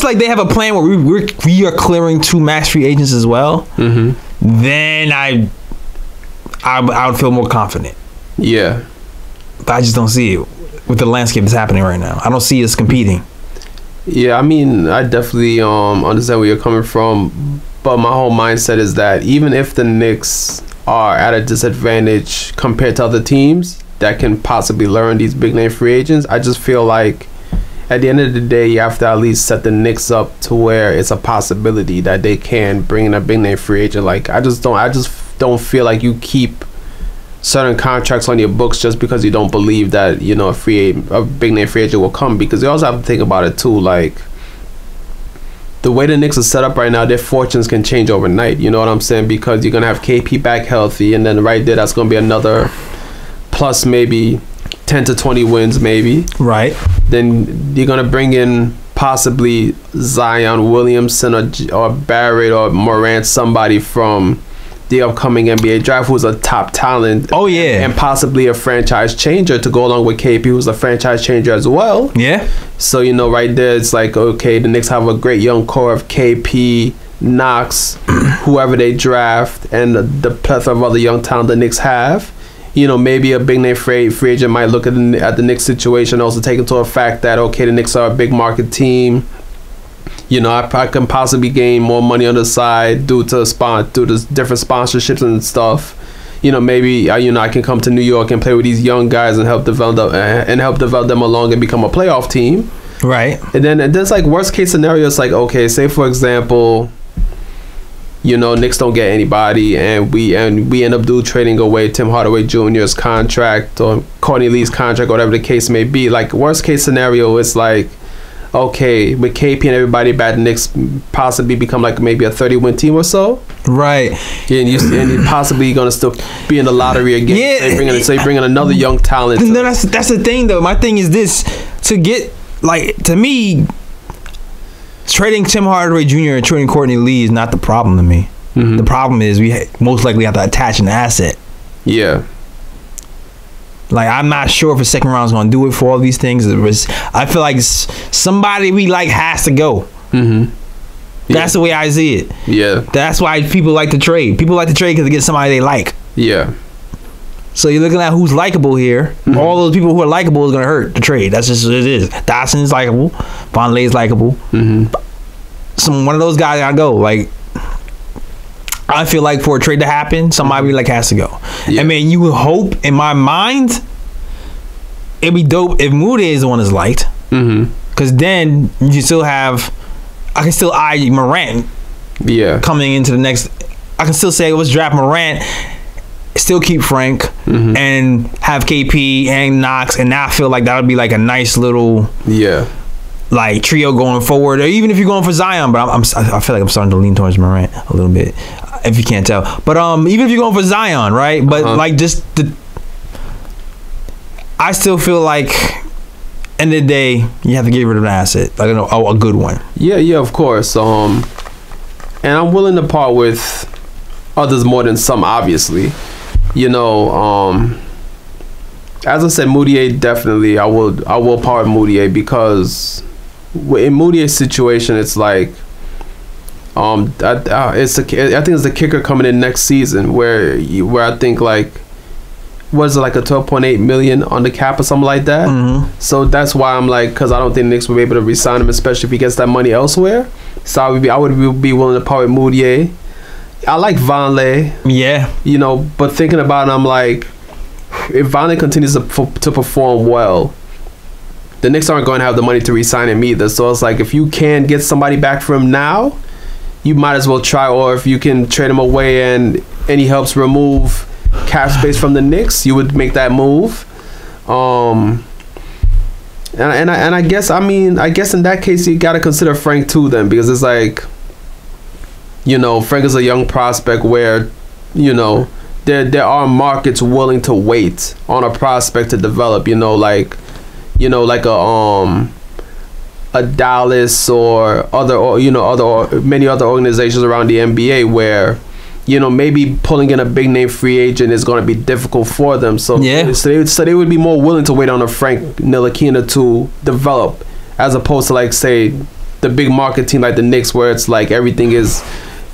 like they have a plan where we are clearing 2 max free agents as well, then I would feel more confident. Yeah, but I just don't see it with the landscape that's happening right now. I don't see us competing. Yeah, I mean, I definitely understand where you're coming from, but my whole mindset is that even if the Knicks are at a disadvantage compared to other teams that can possibly learn these big name free agents, I just feel like at the end of the day, you have to at least set the Knicks up to where it's a possibility that they can bring in a big name free agent. Like, I just don't feel like you keep certain contracts on your books just because you don't believe that, you know, a big name free agent will come. Because you also have to think about it too, like the way the Knicks are set up right now, their fortunes can change overnight. You know what I'm saying? Because you're gonna have KP back healthy, and then right there, that's gonna be another plus maybe 10 to 20 wins maybe. Right. Then you're going to bring in possibly Zion Williamson or Barrett or Morant, somebody from the upcoming NBA draft who's a top talent. Oh, yeah. And possibly a franchise changer to go along with KP, who's a franchise changer as well. Yeah. So, you know, right there, it's like, okay, the Knicks have a great young core of KP, Knox, whoever they draft, and the plethora of other young talent the Knicks have. You know, maybe a big name free agent might look at the Knicks situation, also take into a fact that, okay, the Knicks are a big market team. you know, I can possibly gain more money on the side due to different sponsorships and stuff. You know, maybe you know, I can come to New York and play with these young guys and help develop them along and become a playoff team. Right. And then there's like worst case scenario. It's like, okay, say for example, you know, Knicks don't get anybody, and we end up trading away Tim Hardaway Jr.'s contract or Courtney Lee's contract, whatever the case may be. Like worst case scenario, it's like, okay, with KP and everybody back, the Knicks possibly become like maybe a 30-win team or so. Right. Yeah, and you're possibly gonna still be in the lottery again. Yeah. So you bring in another young talent. No, that's the thing though. My thing is this: to me, trading Tim Hardaway Jr. and trading Courtney Lee is not the problem to me. Mm-hmm. The problem is we most likely have to attach an asset. Yeah. Like, I'm not sure if a second round is going to do it for all these things. I feel like somebody we like has to go. Mm-hmm. That's the way I see it. Yeah. That's why people like to trade. People like to trade because they get somebody they like. Yeah. So you're looking at who's likable here. Mm-hmm. All those people who are likable is going to hurt the trade. That's just what it is. Dotson is likable. Vonleh is likable. Mm-hmm. One of those guys got to go. Like, I feel like for a trade to happen, somebody like has to go. Yeah. I mean, you would hope, in my mind, it'd be dope if Mudiay is the one that's liked. Because then you still have, I can still eye Morant. Yeah. Coming into the next, I can still say let's draft Morant, still keep Frank, and have KP and Knox, and now I feel like that would be like a nice little like trio going forward, or even if you're going for Zion. But I feel like I'm starting to lean towards Morant a little bit, if you can't tell. But even if you're going for Zion, right? But like I still feel like end of the day you have to get rid of an asset, like a good one. Yeah, of course. And I'm willing to part with others more than some, obviously. You know, as I said, Mudiay, definitely I will part with Mudiay, because in Mudiay's situation, it's like I think it's the kicker coming in next season where I think like, was it like a 12.8 million on the cap or something like that? So that's why I'm like, because I don't think the Knicks will be able to re-sign him, especially if he gets that money elsewhere. So I would be willing to part with Mudiay. I like Vonleh. Yeah. You know, but thinking about it, I'm like, if Vonleh continues to perform well, the Knicks aren't going to have the money to re-sign him either. So it's like, if you can get somebody back from him now, you might as well try. Or if you can trade him away and he helps remove cap space from the Knicks, you would make that move. And I guess in that case you got to consider Frank too then, because it's like, you know, Frank is a young prospect where, you know, there are markets willing to wait on a prospect to develop, like a Dallas or many other organizations around the NBA where, you know, maybe pulling in a big name free agent is going to be difficult for them. So so they would be more willing to wait on a Frank Ntilikina to develop, as opposed to like, say, the big market team like the Knicks, where it's like everything is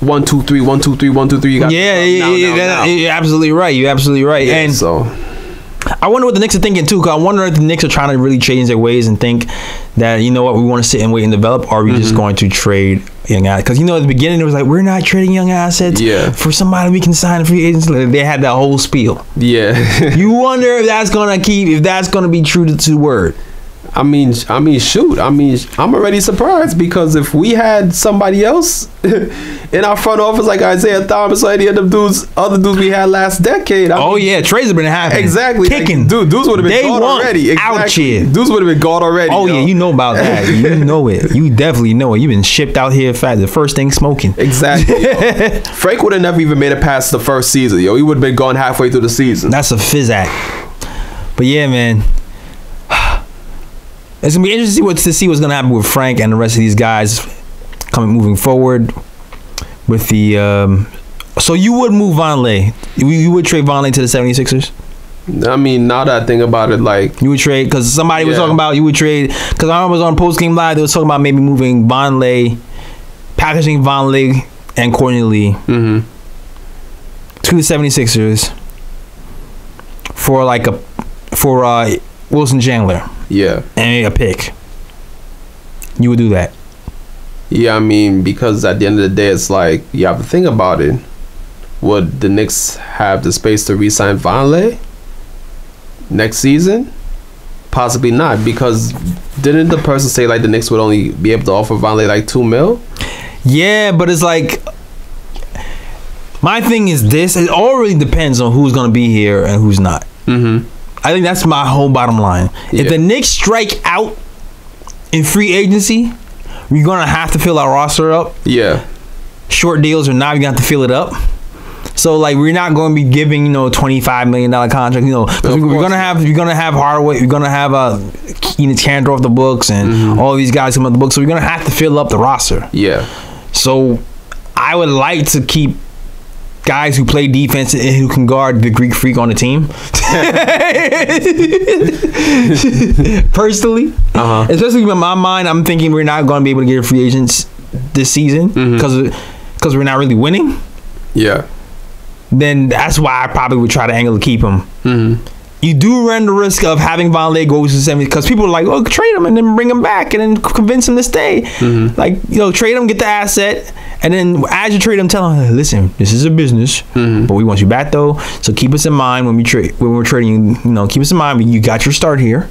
1 2 3 1 2 3 1 2 3. You got you're absolutely right. You're absolutely right. Yeah, and so I wonder what the Knicks are thinking too. Cause I wonder if the Knicks are trying to really change their ways and think that, you know what, we want to sit and wait and develop, or are we just going to trade young assets? Because, you know, at the beginning it was like, we're not trading young assets for somebody we can sign free agents. They had that whole spiel. Yeah. You wonder if that's gonna be true to word. I mean, shoot. I'm already surprised, because if we had somebody else in our front office like Isaiah Thomas or any of the other dudes we had last decade. Trades have been happening. Exactly. Kicking. Dudes would have been gone already. Exactly. Out here. Dudes would have been gone already. Oh, yeah, you know about that. You know it. You definitely know it. You've been shipped out here fast. The first thing smoking. Exactly. Frank would have never even made it past the first season. He would have been gone halfway through the season. That's a Fizdale. But yeah, man. It's gonna be interesting to see what's gonna happen with Frank and the rest of these guys moving forward. With the so you would move Vonleh. You would trade Vonleh to the 76ers? I mean, now that I think about it, like, you would trade, because somebody was talking about you would trade, because I was on Post Game Live, they was talking about maybe moving Vonleh, packaging Vonleh and Courtney Lee to the 76ers for like Wilson Chandler. Yeah. And a pick. You would do that? Yeah, I mean, because at the end of the day, it's like you have to think about it. Would the Knicks have the space to re-sign Vonleh next season? Possibly not, because didn't the person say like the Knicks would only be able to offer Vonleh like $2 million? Yeah, but it's like, my thing is this: it all really depends on who's gonna be here and who's not. Mm-hmm. I think that's my whole bottom line. Yeah. If the Knicks strike out in free agency, we're gonna have to fill our roster up. Yeah. Short deals or not, we got to fill it up. So like, we're not going to be giving $25 million contract. Because we're gonna have Hardaway, we're gonna have Enes Kanter off the books, and all these guys come off the books. So we're gonna have to fill up the roster. Yeah. So I would like to keep guys who play defense and who can guard the Greek freak on the team. Personally, especially in my mind, I'm thinking we're not going to be able to get free agents this season because we're not really winning. Yeah. Then that's why I probably would try to angle to keep him. You do run the risk of having Vonleh go to 70 because people are like, oh, trade him and then bring him back and then convince him to stay. Like, trade him, get the asset, and then as you trade him, tell him, listen, this is a business, but we want you back though. So keep us in mind when we're trading. Keep us in mind. You got your start here.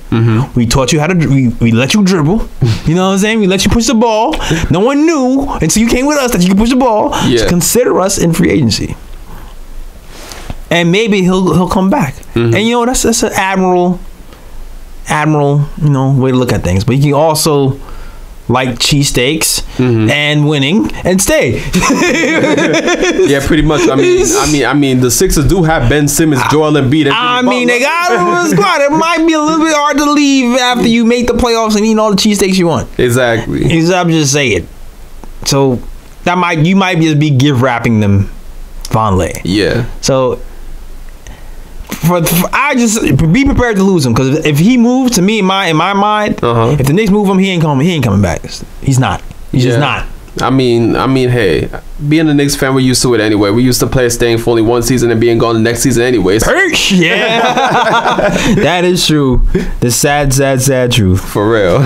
We taught you how to. We let you dribble. You know what I'm saying? We let you push the ball. No one knew until you came with us that you could push the ball. Yeah. So consider us in free agency. And maybe he'll come back. And that's an admirable way to look at things. But you can also like cheesesteaks and winning and stay. Yeah, pretty much. I mean, the Sixers do have Ben Simmons, Joel Embiid. They got a squad. It might be a little bit hard to leave after you make the playoffs and eat all the cheesesteaks you want. Exactly. I'm just saying. So you might just be gift wrapping them Vonleh. Yeah. So. I just be prepared to lose him, because if he moves, to me in my mind, if the Knicks move him, he ain't coming back. He's not. He's just not. I mean, hey, being a Knicks fan, we're used to it anyway. We used to players staying for only one season and being gone the next season anyways. Yeah, that is true. The sad truth. For real.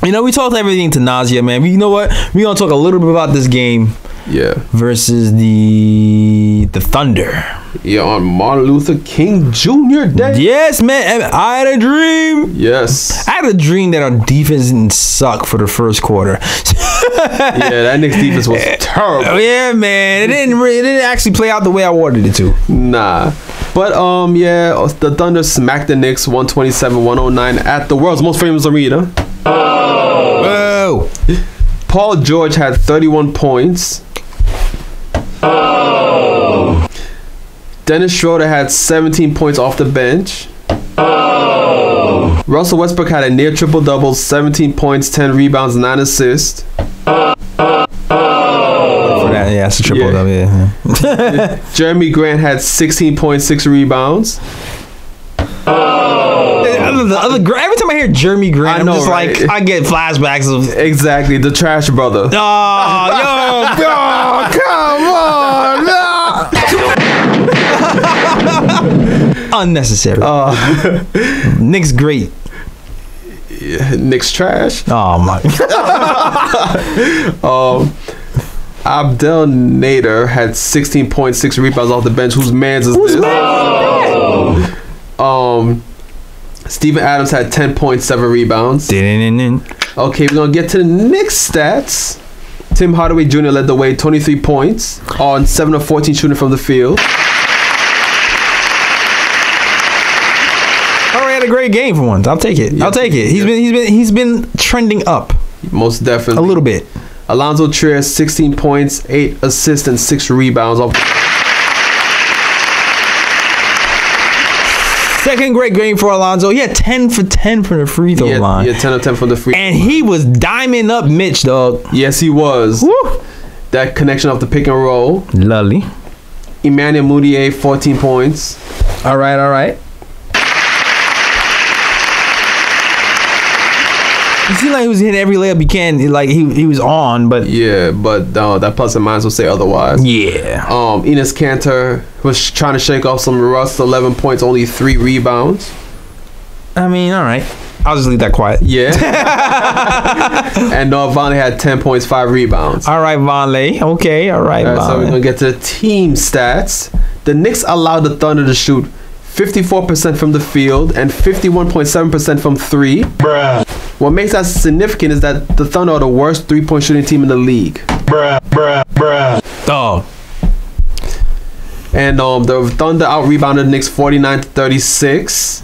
We talked everything to nausea, man. You know what? We're gonna talk a little bit about this game. Yeah. Versus the Thunder. Yeah, on Martin Luther King Jr. Day. Yes, man. I had a dream. Yes. I had a dream that our defense didn't suck for the first quarter. Yeah, that Knicks defense was terrible. Yeah, man. It didn't actually play out the way I wanted it to. Nah. But the Thunder smacked the Knicks 127-109 at the world's most famous arena. Oh. Paul George had 31 points. Dennis Schroeder had 17 points off the bench. Russell Westbrook had a near triple-double, 17 points, 10 rebounds, 9 assists. Yeah, it's a triple-double, yeah. Jeremy Grant had 16 points, 6 rebounds. Every time I hear Jeremy Grant, I'm just right? Like, I get flashbacks of exactly the trash brother. Oh, come on! Unnecessary. Knicks great. Knicks trash. Oh my. Abdel Nader had 16 points, 6 rebounds off the bench. Whose man's is this? Steven Adams had 10 points, 7 rebounds. Okay, we're going to get to the Knicks stats. Tim Hardaway Jr. led the way, 23 points on 7 of 14 shooting from the field. Hardaway had a great game for once. I'll take it. Yeah. I'll take it. He's been trending up. Most definitely. A little bit. Alonzo Trier, 16 points, 8 assists, and 6 rebounds. Second great game for Alonzo. He had 10 for 10 from the free throw line. Yeah, 10 of 10 from the free throw line. And he was diming up Mitch, dog. Yes, he was. Woo. That connection off the pick and roll. Lovely. Emmanuel Mudiay, 14 points. All right. It seemed like he was hitting every layup he can. Like he was on, but yeah, but that plus and minus will say otherwise. Yeah. Enes Kanter was trying to shake off some rust. 11 points, only 3 rebounds. I mean, all right. I'll just leave that quiet. Yeah. And Vonleh had 10 points, 5 rebounds. All right, Vonleh. Okay, all right, Vonleh. So we're going to get to the team stats. The Knicks allowed the Thunder to shoot 54% from the field and 51.7% from 3. Bruh. What makes that significant is that the Thunder are the worst 3-point shooting team in the league. Bruh. Oh. And the Thunder out-rebounded the Knicks 49-36.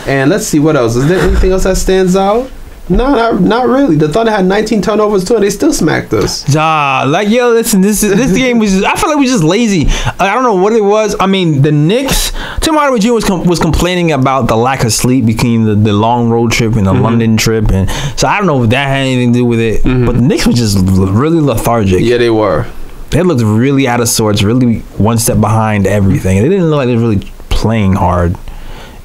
And let's see, what else? Is there anything else that stands out? No, not really. The Thunder had 19 turnovers too, and they still smacked us. Listen, this game was. I feel like we were just lazy. I don't know what it was. I mean, the Knicks. Tim Hardaway Jr. was complaining about the lack of sleep between the long road trip and the London trip, and so I don't know if that had anything to do with it. But the Knicks were just really lethargic. Yeah, they were. They looked really out of sorts, really one step behind everything. They didn't look like they were really playing hard.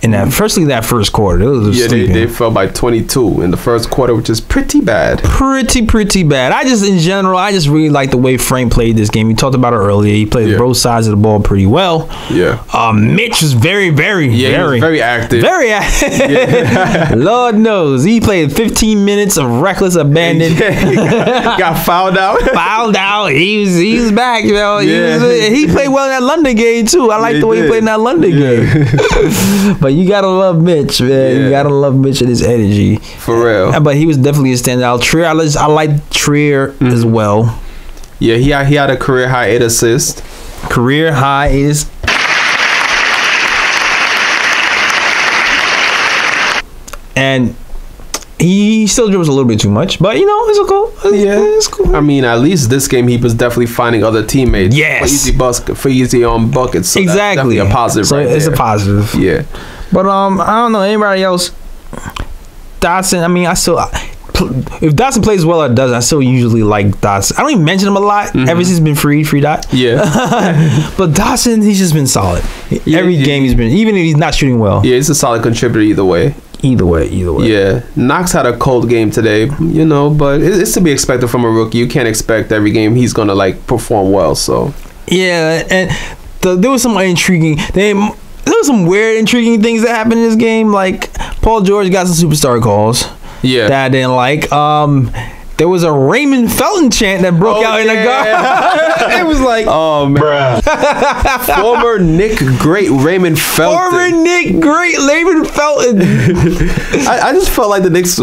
In that, firstly, that first quarter, it was they fell by 22 in the first quarter, which is pretty bad. Pretty bad. I just really like the way Frank played this game. We talked about it earlier. He played both sides of the ball pretty well. Yeah. Mitch was very active. Very active. Yeah. Lord knows he played 15 minutes of reckless abandon. Got fouled out. He was back. You know. He played well in that London game too. I like the way he played in that London game. But you gotta love Mitch, man. Yeah. You gotta love Mitch and his energy. For real. But he was definitely a standout. Trier, I like Trier as well. Yeah, he had a career high 8 assists. Career high is. And he still dribbles a little bit too much, but you know, it's cool. It's cool. I mean, at least this game he was definitely finding other teammates. Yes. For easy buckets. So exactly. That's definitely a positive. So it's a positive. Yeah. But I don't know anybody else. Dotson. I mean, if Dotson plays well or doesn't, I still usually like Dotson. I don't even mention him a lot ever since he's been free Dot. Yeah. But Dotson, he's just been solid. Every game he's been, even if he's not shooting well. Yeah, he's a solid contributor either way. Either way. Yeah. Knox had a cold game today, you know, but it's to be expected from a rookie. You can't expect every game he's gonna perform well. So. Yeah, and there was some intriguing. There was some weird, intriguing things that happened in this game. Like Paul George got some superstar calls. Yeah, that I didn't like. There was a Raymond Felton chant that broke out in the guard. It was like, oh man, former Knick great Raymond Felton. I just felt like the Knicks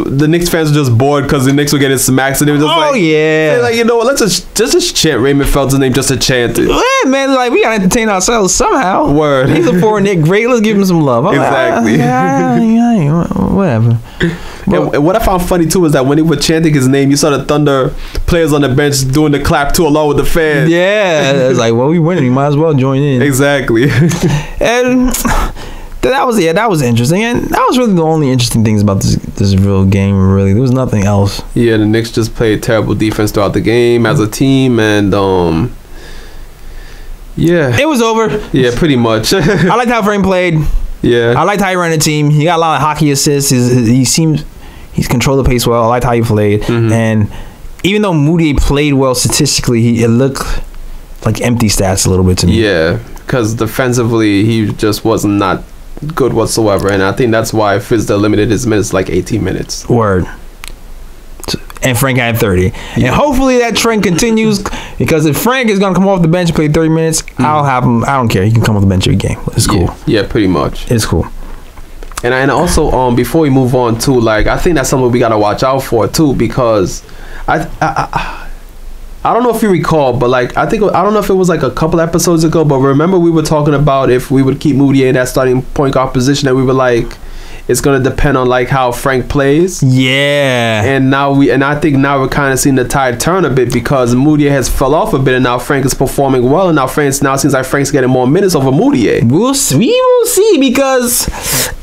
fans were just bored because the Knicks were getting smacked, so they were just they're like, you know what, let's just chant Raymond Felton's name just to chant it. Yeah, man, like we gotta entertain ourselves somehow. Word. He's a former Knick great. Let's give him some love. Exactly. Whatever. And what I found funny too is that when they were chanting his name, you saw the Thunder players on the bench doing the clap too along with the fans. Yeah, it's like, well, we winning. You might as well join in. Exactly. And that was interesting, and that was really the only interesting things about this real game. Really, there was nothing else. Yeah, the Knicks just played terrible defense throughout the game as a team, and yeah, it was over. Yeah, pretty much. I liked how Frank played. Yeah, I liked how he ran the team. He got a lot of hockey assists. He's controlled the pace well. I liked how he played. And even though Mudiay played well statistically, it looked like empty stats a little bit to me. Yeah, because defensively, he just was not good whatsoever. And I think that's why Fizdale limited his minutes like 18 minutes. Word. And Frank had 30. Yeah. And hopefully that trend continues, because if Frank is going to come off the bench and play 30 minutes, I'll have him. I don't care. He can come off the bench every game. It's cool. Yeah, pretty much. It's cool. And also before we move on too, like I think that's something we gotta watch out for too, because I don't know if you recall, but like I don't know if it was like a couple episodes ago, but remember we were talking about if we would keep Mudiay in that starting point guard position, and we were like, it's gonna depend on like how Frank plays. Yeah. And I think now we're kind of seeing the tide turn a bit, because Mudiay has fell off a bit, and now Frank is performing well, and now seems like Frank's getting more minutes over Mudiay. We will see, because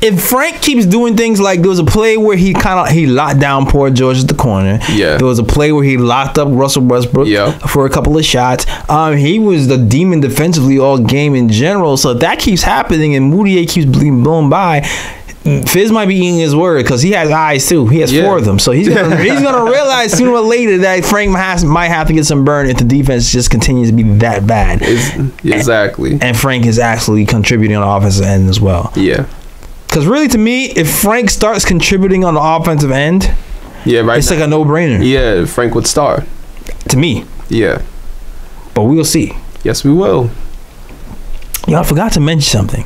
if Frank keeps doing things like, there was a play where he locked down poor George at the corner. Yeah. There was a play where he locked up Russell Westbrook for a couple of shots. He was the demon defensively all game in general. So if that keeps happening and Mudiay keeps being blown by, Fizz might be eating his word, because he has eyes too. He has 4 of them, so he's gonna realize sooner or later that Frank might have to get some burn if the defense just continues to be that bad. Exactly. And Frank is actually contributing on the offensive end as well. Yeah. Because really, to me, if Frank starts contributing on the offensive end, it's like a no-brainer. Yeah, Frank would start. To me. Yeah. But we'll see. Yes, we will. Y'all forgot to mention something.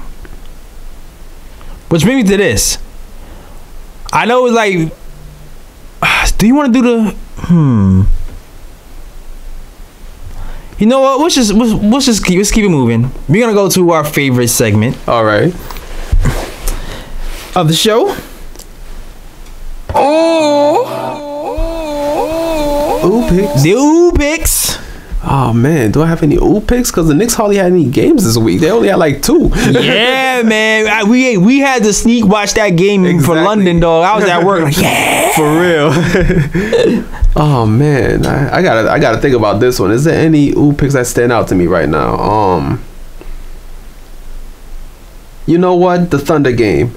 Which brings me to this. I know it's like, do you want to do the You know what? Let's keep it moving. We're gonna go to our favorite segment. All right. Of the show. Ooh picks. The Ooh Picks. Oh man, do I have any Ooh picks? Because the Knicks hardly had any games this week. They only had like 2. Yeah, man. We had to sneak watch that game for London, dog. I was at work like, yeah, for real. Oh man, I gotta think about this one. Is there any Ooh picks that stand out to me right now? You know what? The Thunder game.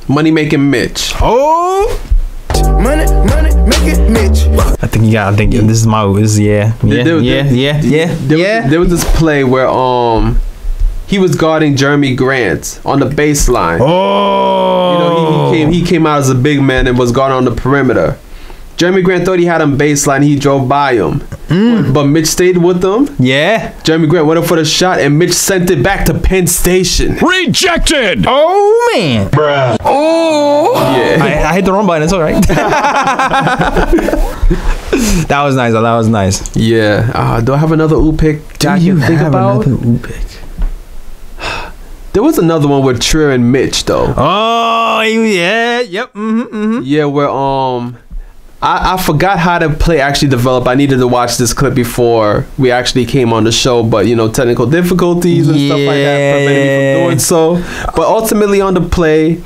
Money making Mitch. Oh. Money, make it Mitch. I think this is my yeah. There was this play where he was guarding Jeremy Grant on the baseline. Oh, you know, he came out as a big man and was guarding on the perimeter. Jeremy Grant thought he had him baseline. He drove by him, but Mitch stayed with him. Yeah. Jeremy Grant went up for the shot, and Mitch sent it back to Penn Station. Rejected. Oh man. Bruh. Oh. Yeah. I hit the wrong button. It's all right. That was nice. That was nice. Yeah. Do I have another Ooh pick? Do you think about another Ooh pick? There was another one with Trier and Mitch though. Oh yeah. Yep. Yeah. Where I forgot how the play actually developed. I needed to watch this clip before we actually came on the show, but technical difficulties and stuff like that prevented me from doing so. But ultimately on the play,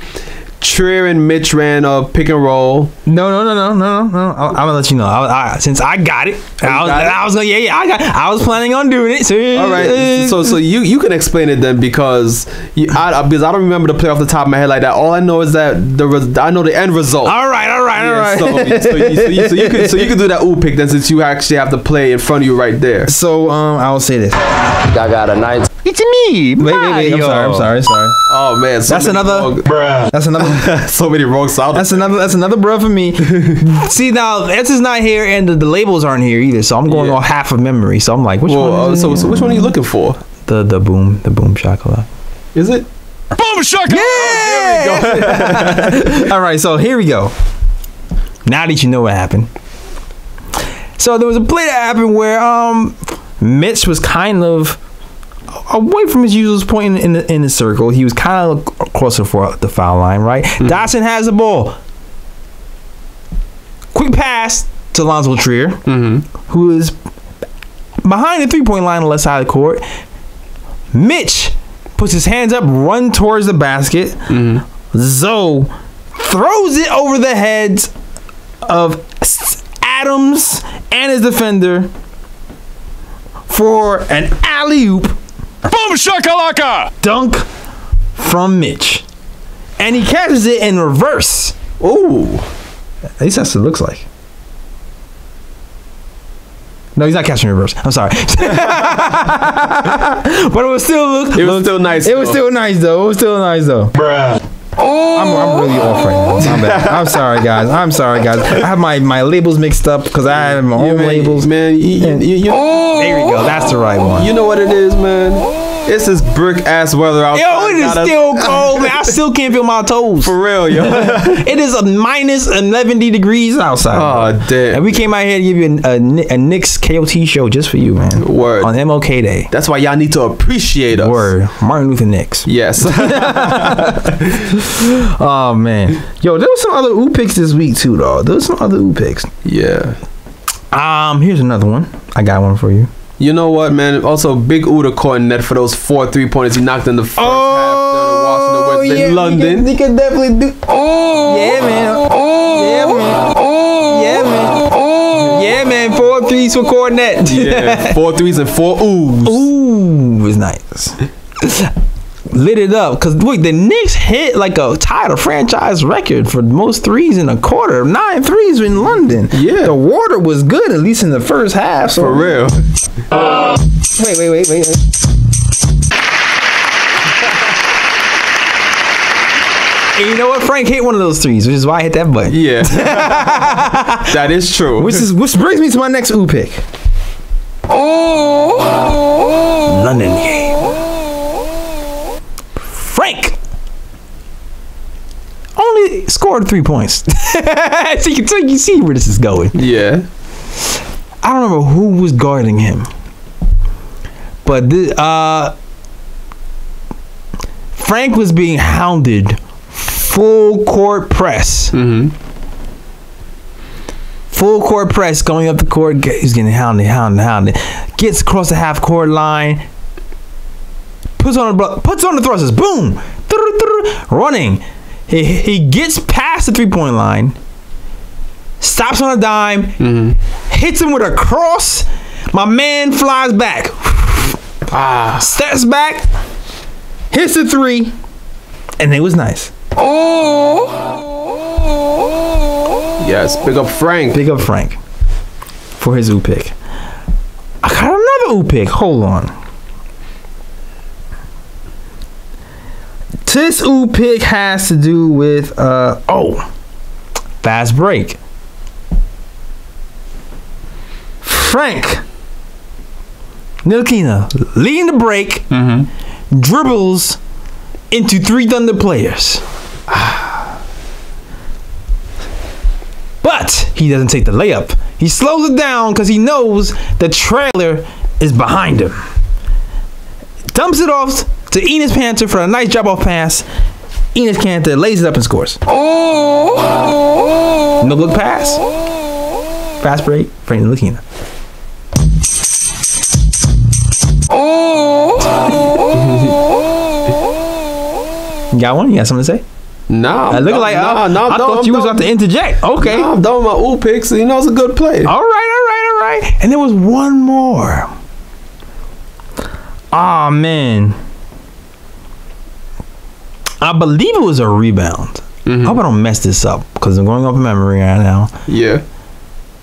Trier and Mitch ran a pick and roll. No. I'm gonna let you know. Since I got it, I was planning on doing it. So, all right. So you can explain it then because I don't remember the play off the top of my head like that. All I know is that I know the end result. All right. So you can do that Ooh pick then since you actually have the play in front of you right there. So I will say this. I got a nice. It's me. Wait. I'm sorry. Oh man, that's another. So many wrong sounds. That's another bruh for me. See now, S is not here and the labels aren't here either, so I'm going on half of memory. So I'm like, which one? So which one are you looking for? The boom shakalaka. Is it? Boom shakalaka. Yeah. Oh, there we go. All right, so here we go. Now that you know what happened. So there was a play that happened where Mitch was kind of away from his usual point in the circle. He was kind of closer for the foul line, right? Dotson has the ball. Quick pass to Lonzo Trier, who is behind the three-point line on the left side of the court. Mitch puts his hands up, run towards the basket. Zoe throws it over the heads of Adams and his defender for an alley-oop. Boom shakalaka! Dunk from Mitch. And he catches it in reverse. Ooh. At least that's what it looks like. No, he's not catching reverse. I'm sorry. But it was still nice. It was still nice though. Bruh. I'm really off right now. My bad. I'm sorry, guys. I have my labels mixed up because I have my own labels. Man, there we go. That's the right one. You know what it is, man? It's this brick ass weather outside. Yo, it is still cold, man. I still can't feel my toes. For real, yo. It is a minus 11 degrees outside. Oh, damn. And we came out here to give you a Knicks KOT show just for you, man. Word. On MLK Day. That's why y'all need to appreciate us. Word. Martin Luther Knicks. Yes. Oh, man. Yo, there was some other Ooh picks this week, too, though. Yeah. Here's another one. I got one for you. You know what, man? Also, big Ooh to Cornet for those 4 3-pointers he knocked in the first half down in Washington in London. He can definitely do. Yeah, man. 4 threes for Cornet. Yeah, 4 threes and 4 oohs. Ooh, was nice. Lit it up because look, the Knicks hit like tied a franchise record for most threes in a quarter. 9 threes in London. Yeah, the water was good at least in the first half. So. For real. Wait. And you know what? Frank hit one of those threes, which is why I hit that button. Yeah. That is true. Which brings me to my next ooh pick. London game. Frank only scored 3 points. So you can see where this is going. Yeah. I don't remember who was guarding him. But Frank was being hounded full court press. Mm-hmm. Full court press going up the court. He's getting hounded. Gets across the half court line. Puts on the thrusters. Boom. Running. He gets past the 3-point line. Stops on a dime. Mm-hmm. Hits him with a cross. My man flies back. Steps back. Hits the 3. And it was nice. Yes, big up Frank. Big up Frank for his ooh pick. I got another ooh pick. Hold on. This ooh pick has to do with fast break. Frank Ntilikina leading the break, dribbles into 3 Thunder players. But he doesn't take the layup. He slows it down because he knows the trailer is behind him. Dumps it off to Enes Kanter for a nice drop-off pass. Enes Kanter lays it up and scores. No look pass. Fast break, Frank Ntilikina. You got one? You got something to say? Nah, I thought you was about to interject. Okay. Nah, I'm done with my ooh picks. You know, it's a good play. All right. And there was one more. Oh, man. I believe it was a rebound. I hope I don't mess this up because I'm going off memory right now. Yeah.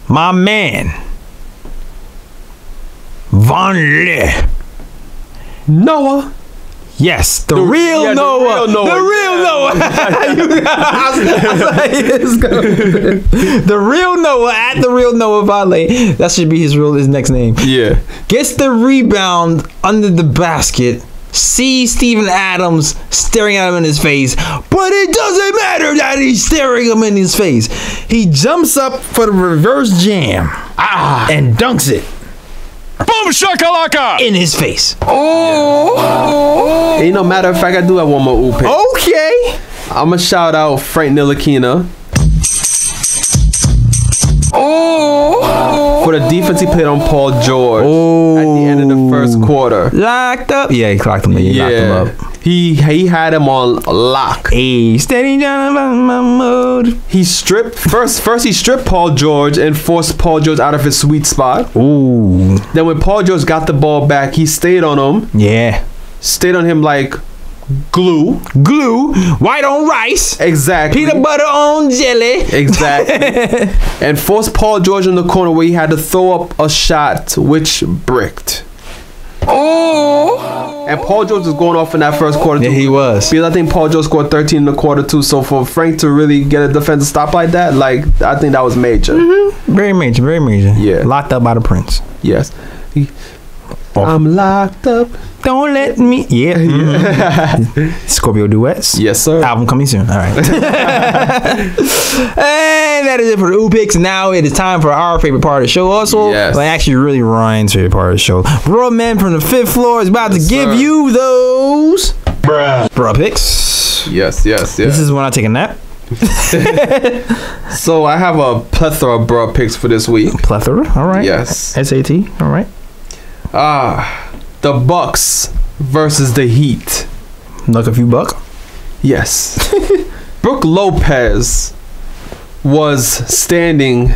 My man, Vonleh. Noah. Yes, the real Noah. The real Noah. The real Noah at the real Noah Vonleh. That should be his next name. Yeah. Gets the rebound under the basket. Sees Steven Adams staring at him in his face, but it doesn't matter that he's staring him in his face. He jumps up for the reverse jam and dunks it. Boom shakalaka! In his face. Ain't no matter of fact, I do have one more ooh pick. Okay. I'm gonna shout out Frank Ntilikina for the defense he played on Paul George at the end of the first quarter. Locked up. Yeah, he clocked him. He locked him up. He had him on lock. Hey, steady down my mode. He stripped first he stripped Paul George and forced Paul George out of his sweet spot. Ooh. Then when Paul George got the ball back, he stayed on him. Yeah. Stayed on him like glue. White on rice. Exactly. Peanut butter on jelly. Exactly. And forced Paul George in the corner where he had to throw up a shot which bricked. And Paul George was going off in that first quarter too. Yeah, he was. Because I think Paul George scored 13 in the quarter too. So for Frank to really get a defensive stop like that, like I think that was major. Very major, very major. Yeah. Locked up by the Prince. Yes. I'm locked up. Don't let me. Yeah. Scorpio duets. Yes, sir. Album coming soon. All right. And that is it for the ooh picks. Now it is time for our favorite part of the show. Also, yes. Well, actually, really Ryan's favorite part of the show. Bruh Man from the 5th floor is about to give you those Bruh Picks. Yes. This is when I take a nap. So I have a plethora of Bruh Picks for this week. Plethora. All right. Yes. SAT. All right. The Bucks versus the Heat. Knock a few buck. Yes. Brook Lopez was standing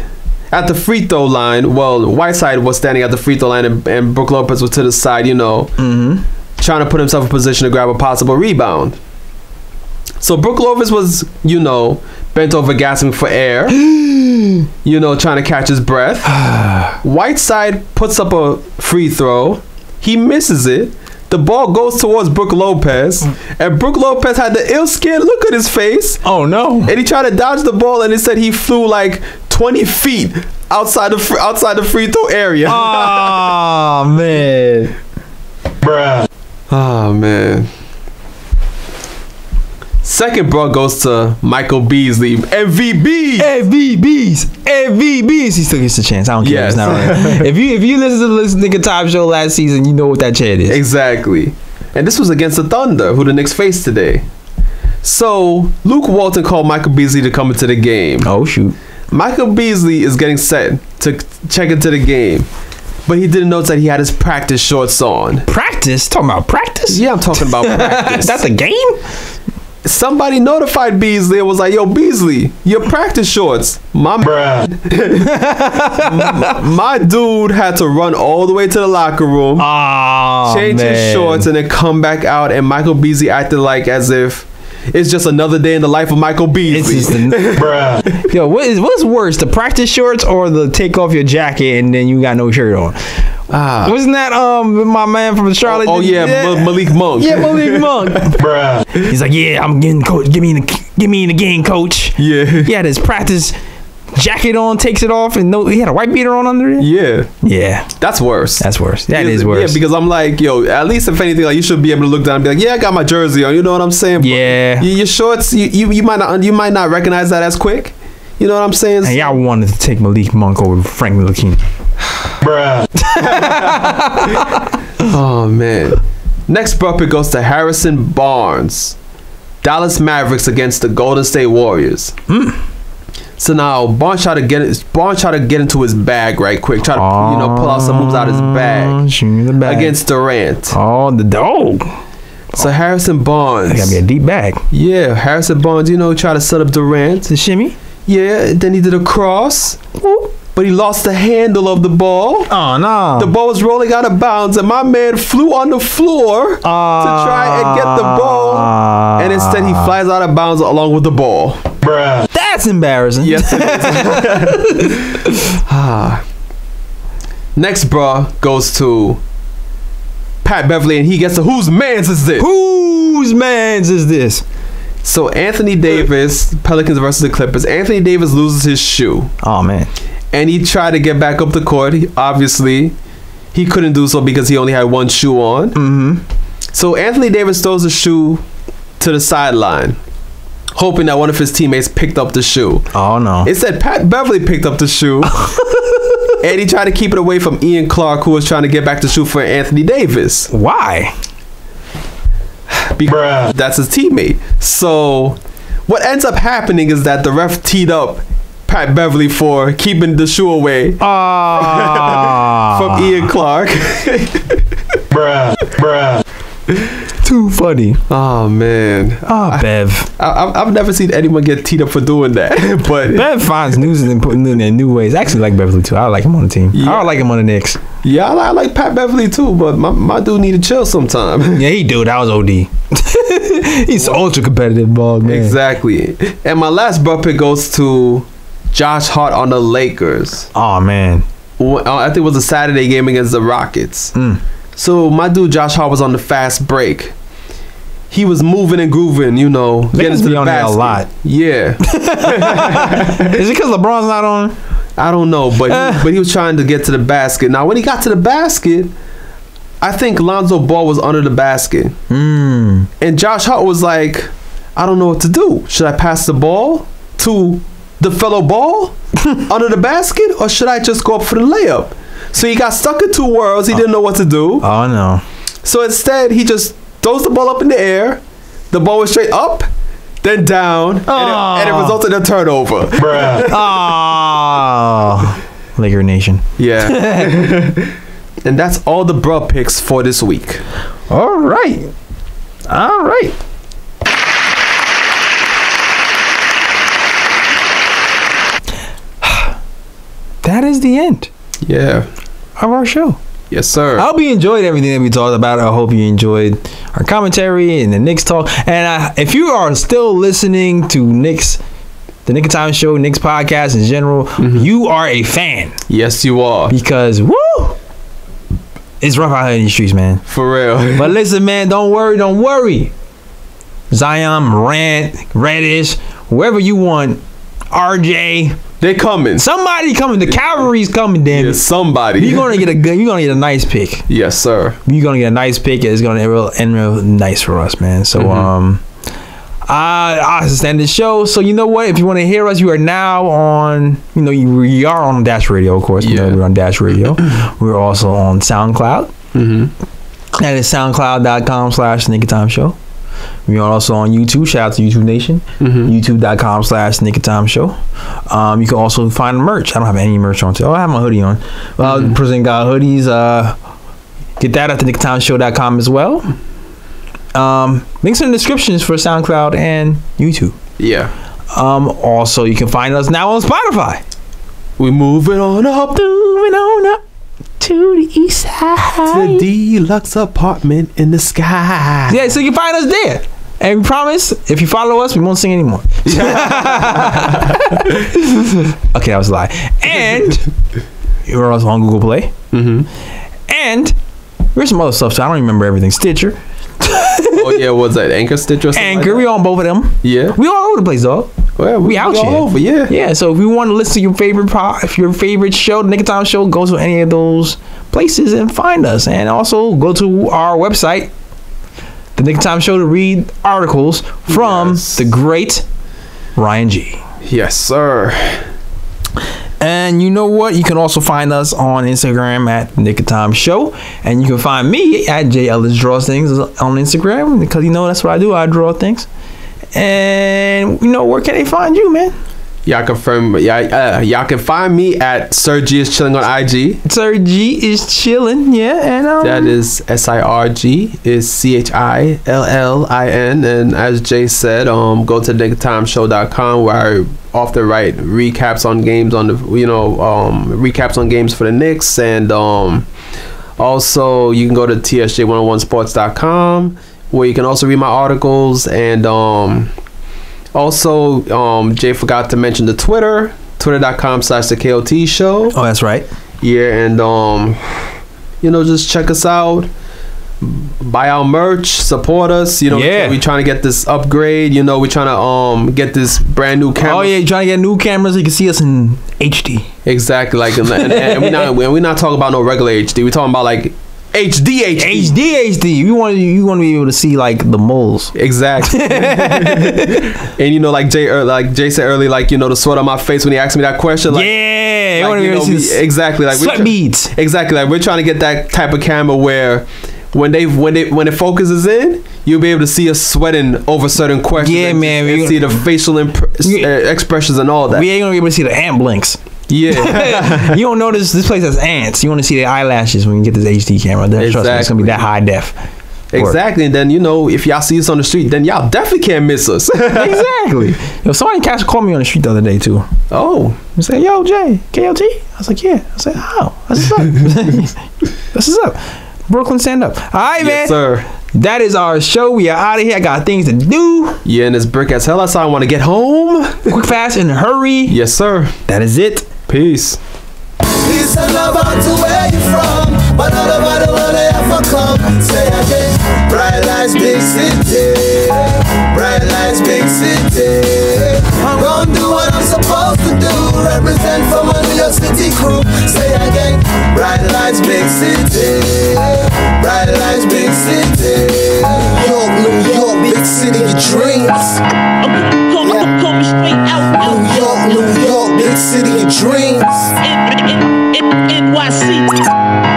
at the free throw line. Well, Whiteside was standing at the free throw line, and Brook Lopez was to the side, trying to put himself in position to grab a possible rebound. So Brook Lopez was, bent over gasping for air, trying to catch his breath. Whiteside puts up a free throw. He misses it. The ball goes towards Bruhh Lopez, and Bruhh Lopez had the ill scared look on his face. Oh no! And he tried to dodge the ball, and it said he flew like 20 feet outside the free throw area. Oh man, Bruh. Oh man. Second bro goes to Michael Beasley, MVBs. He still gets a chance. I don't care. Yes. It's not right. if you listen to this nigga Time Show last season, you know what that chant is. Exactly. And this was against the Thunder, who the Knicks faced today. So Luke Walton called Michael Beasley to come into the game. Oh shoot. Michael Beasley is getting set to check into the game, but he didn't notice that he had his practice shorts on. Practice? Talking about practice? Yeah, I'm talking about practice. That's a game? Somebody notified Beasley and was like, yo, Beasley, your practice shorts. My dude had to run all the way to the locker room, change his shorts, and then come back out, and Michael Beasley acted like as if it's just another day in the life of Michael Beasley. Yo, what's worse, the practice shorts or the take off your jacket and then you got no shirt on? Wasn't that my man from Charlotte? Oh yeah, Malik Monk. Yeah, Malik Monk. He's like, yeah, I'm getting coach. Get me in the game, coach. Yeah. He had his practice jacket on, takes it off, and he had a white beater on under it. Yeah. That's worse. That is worse. Yeah, because I'm like, yo, at least if anything, like you should be able to look down and be like, yeah, I got my jersey on. You know what I'm saying? But yeah. Your shorts, you might not recognize that as quick. You know what I'm saying? Hey, y'all wanted to take Malik Monk over Frank Ntilikina. Oh man. Next Bruhh Pick goes to Harrison Barnes. Dallas Mavericks against the Golden State Warriors. So now Barnes try to get into his bag right quick. Try to pull out some moves out of his bag against Durant. Oh, the dog. So Harrison Barnes. That gotta be a deep bag. Yeah, Harrison Barnes, try to set up Durant. The shimmy. Yeah, then he did a cross. But he lost the handle of the ball. Oh no. The ball was rolling out of bounds, and my man flew on the floor to try and get the ball. And instead he flies out of bounds along with the ball. That's embarrassing. Yes, it is. Next bruh goes to Pat Beverly, and he gets to whose mans is this? Whose mans is this? So Anthony Davis, Pelicans versus the Clippers. Anthony Davis loses his shoe. Oh man. And he tried to get back up the court. Obviously, he couldn't do so because he only had one shoe on. So Anthony Davis throws the shoe to the sideline, hoping that one of his teammates picked up the shoe. Oh no. It said Pat Beverly picked up the shoe. And he tried to keep it away from Ian Clark, who was trying to get back the shoe for Anthony Davis. Why? Because that's his teammate. So what ends up happening is that the ref teed up Pat Beverly for keeping the shoe away from Ian Clark. Too funny. Oh man. Bev. I've never seen anyone get teed up for doing that. But Bev finds news and putting in their new ways. I actually like Beverly too. I like him on the team. Yeah. I like him on the Knicks. Yeah, I like Pat Beverly too, but my dude need to chill sometime. Yeah, he do. That was OD. He's ultra competitive ball, man. Exactly. And my last Bruhh Pick goes to Josh Hart on the Lakers. Oh man. I think it was a Saturday game against the Rockets. So my dude Josh Hart was on the fast break. He was moving and grooving, getting to the on basket. there a lot. Yeah. Is it because LeBron's not on? I don't know, but he was trying to get to the basket. Now, when he got to the basket, I think Lonzo Ball was under the basket. And Josh Hart was like, I don't know what to do. Should I pass the ball to the fellow ball under the basket, or should I just go up for the layup? So he got stuck in two worlds. He didn't know what to do. Oh no. So instead, he just throws the ball up in the air. The ball was straight up, then down, and it resulted in a turnover. Laker Nation. Yeah. And that's all the Bruhh Picks for this week. All right. That is the end. Yeah. Of our show. Yes, sir. I hope you enjoyed everything that we talked about. I hope you enjoyed our commentary and the Knicks talk. And if you are still listening to Knicks, the Knick of Time Show, Knicks podcast in general, you are a fan. Yes, you are. Because, woo! It's rough out here in these streets, man. For real. But listen, man, don't worry. Zion, Morant, Reddish, whoever you want, RJ. They coming. Somebody coming. The cavalry's coming, damn it. Somebody. You're gonna get a nice pick. Yes, sir. You're gonna get a nice pick. It's gonna end real nice for us, man. So I understand the show. So you know what? If you want to hear us, you are now on. We are on Dash Radio, of course. Yeah. We're on Dash Radio. We're also on SoundCloud. That is soundcloud.com/Tankathon Show. We are also on YouTube. Shout out to YouTube Nation. YouTube.com/Tankathon Show. You can also find merch. I don't have any merch on today. I have my hoodie on. President got hoodies. Get that at TheNickatonshow.com as well. Links in the descriptions for SoundCloud and YouTube. Yeah. Also, you can find us now on Spotify. We moving on up to the east side. to the deluxe apartment in the sky. Yeah, so you can find us there. And we promise, if you follow us, we won't sing anymore. Okay, I was lying. And we're also on Google Play. And there's some other stuff, so I don't remember everything. Stitcher. Oh yeah, what's that? Anchor, Stitcher, or something Anchor, like we on both of them. Yeah, we all over the place, dog. Well, we out all here. Over, yeah. Yeah, so if you want to listen to your favorite show, the Tankathon Show, go to any of those places and find us. And also go to our website, the Tankathon Show, to read articles from the great Ryan G. Yes, sir. And you know what? You can also find us on Instagram at Tankathon Show. And you can find me at J Ellis Draws Things on Instagram, because that's what I do. I draw things. And where can they find you, man? Y'all can find me at Sir G is Chilling on IG. Sir G is chilling, yeah, and that is SIRG is CHILLIN, and as Jay said, go to TheNickatonshow.com where I often write recaps on games recaps on games for the Knicks, and also you can go to TSJ101sports.com where you can also read my articles, and also, Jay forgot to mention the twitter.com/the KOT show. Oh, that's right. Yeah, and just check us out, buy our merch, support us. We're trying to get this upgrade. We're trying to get this brand new camera. Oh yeah, you're trying to get new cameras so you can see us in HD. Exactly, like, and we're not talking about no regular HD. We're talking about like HD. You want to be able to see like the moles. Exactly. And like Jay said earlier, the sweat on my face when he asked me that question. Like, yeah, exactly. Like sweat beads. Exactly. Like we're trying to get that type of camera where when it focuses in, you'll be able to see us sweating over certain questions. Yeah, man. And see the facial expressions and all that. We ain't gonna be able to see the ant blinks. Yeah. You don't notice this place has ants. You want to see the eyelashes when you get this HD camera. Trust me, it's gonna be that high def. Exactly. And then if y'all see us on the street, then y'all definitely can't miss us. Exactly. Somebody called me on the street the other day too. Oh. I said, "Yo, Jay, KLT?" I was like, "Yeah." I said, "Oh, that's what's up." That's what's up. Brooklyn, stand up. All right, man. Yes, sir. That is our show. We are out of here. I got things to do. Yeah, and it's brick as hell outside. I want to get home. Quick, fast, and hurry. Yes, sir. That is it. Peace. Peace and love out to where you from, but all over the world they ever come. Say again, bright lights, big city. Bright lights, big city. I'm gonna do what I'm supposed to do. Represent for my New York City crew. Say again, bright lights, big city. Bright lights, big city. New York, big city of dreams. Coming straight out. New York, big city of dreams. NYC.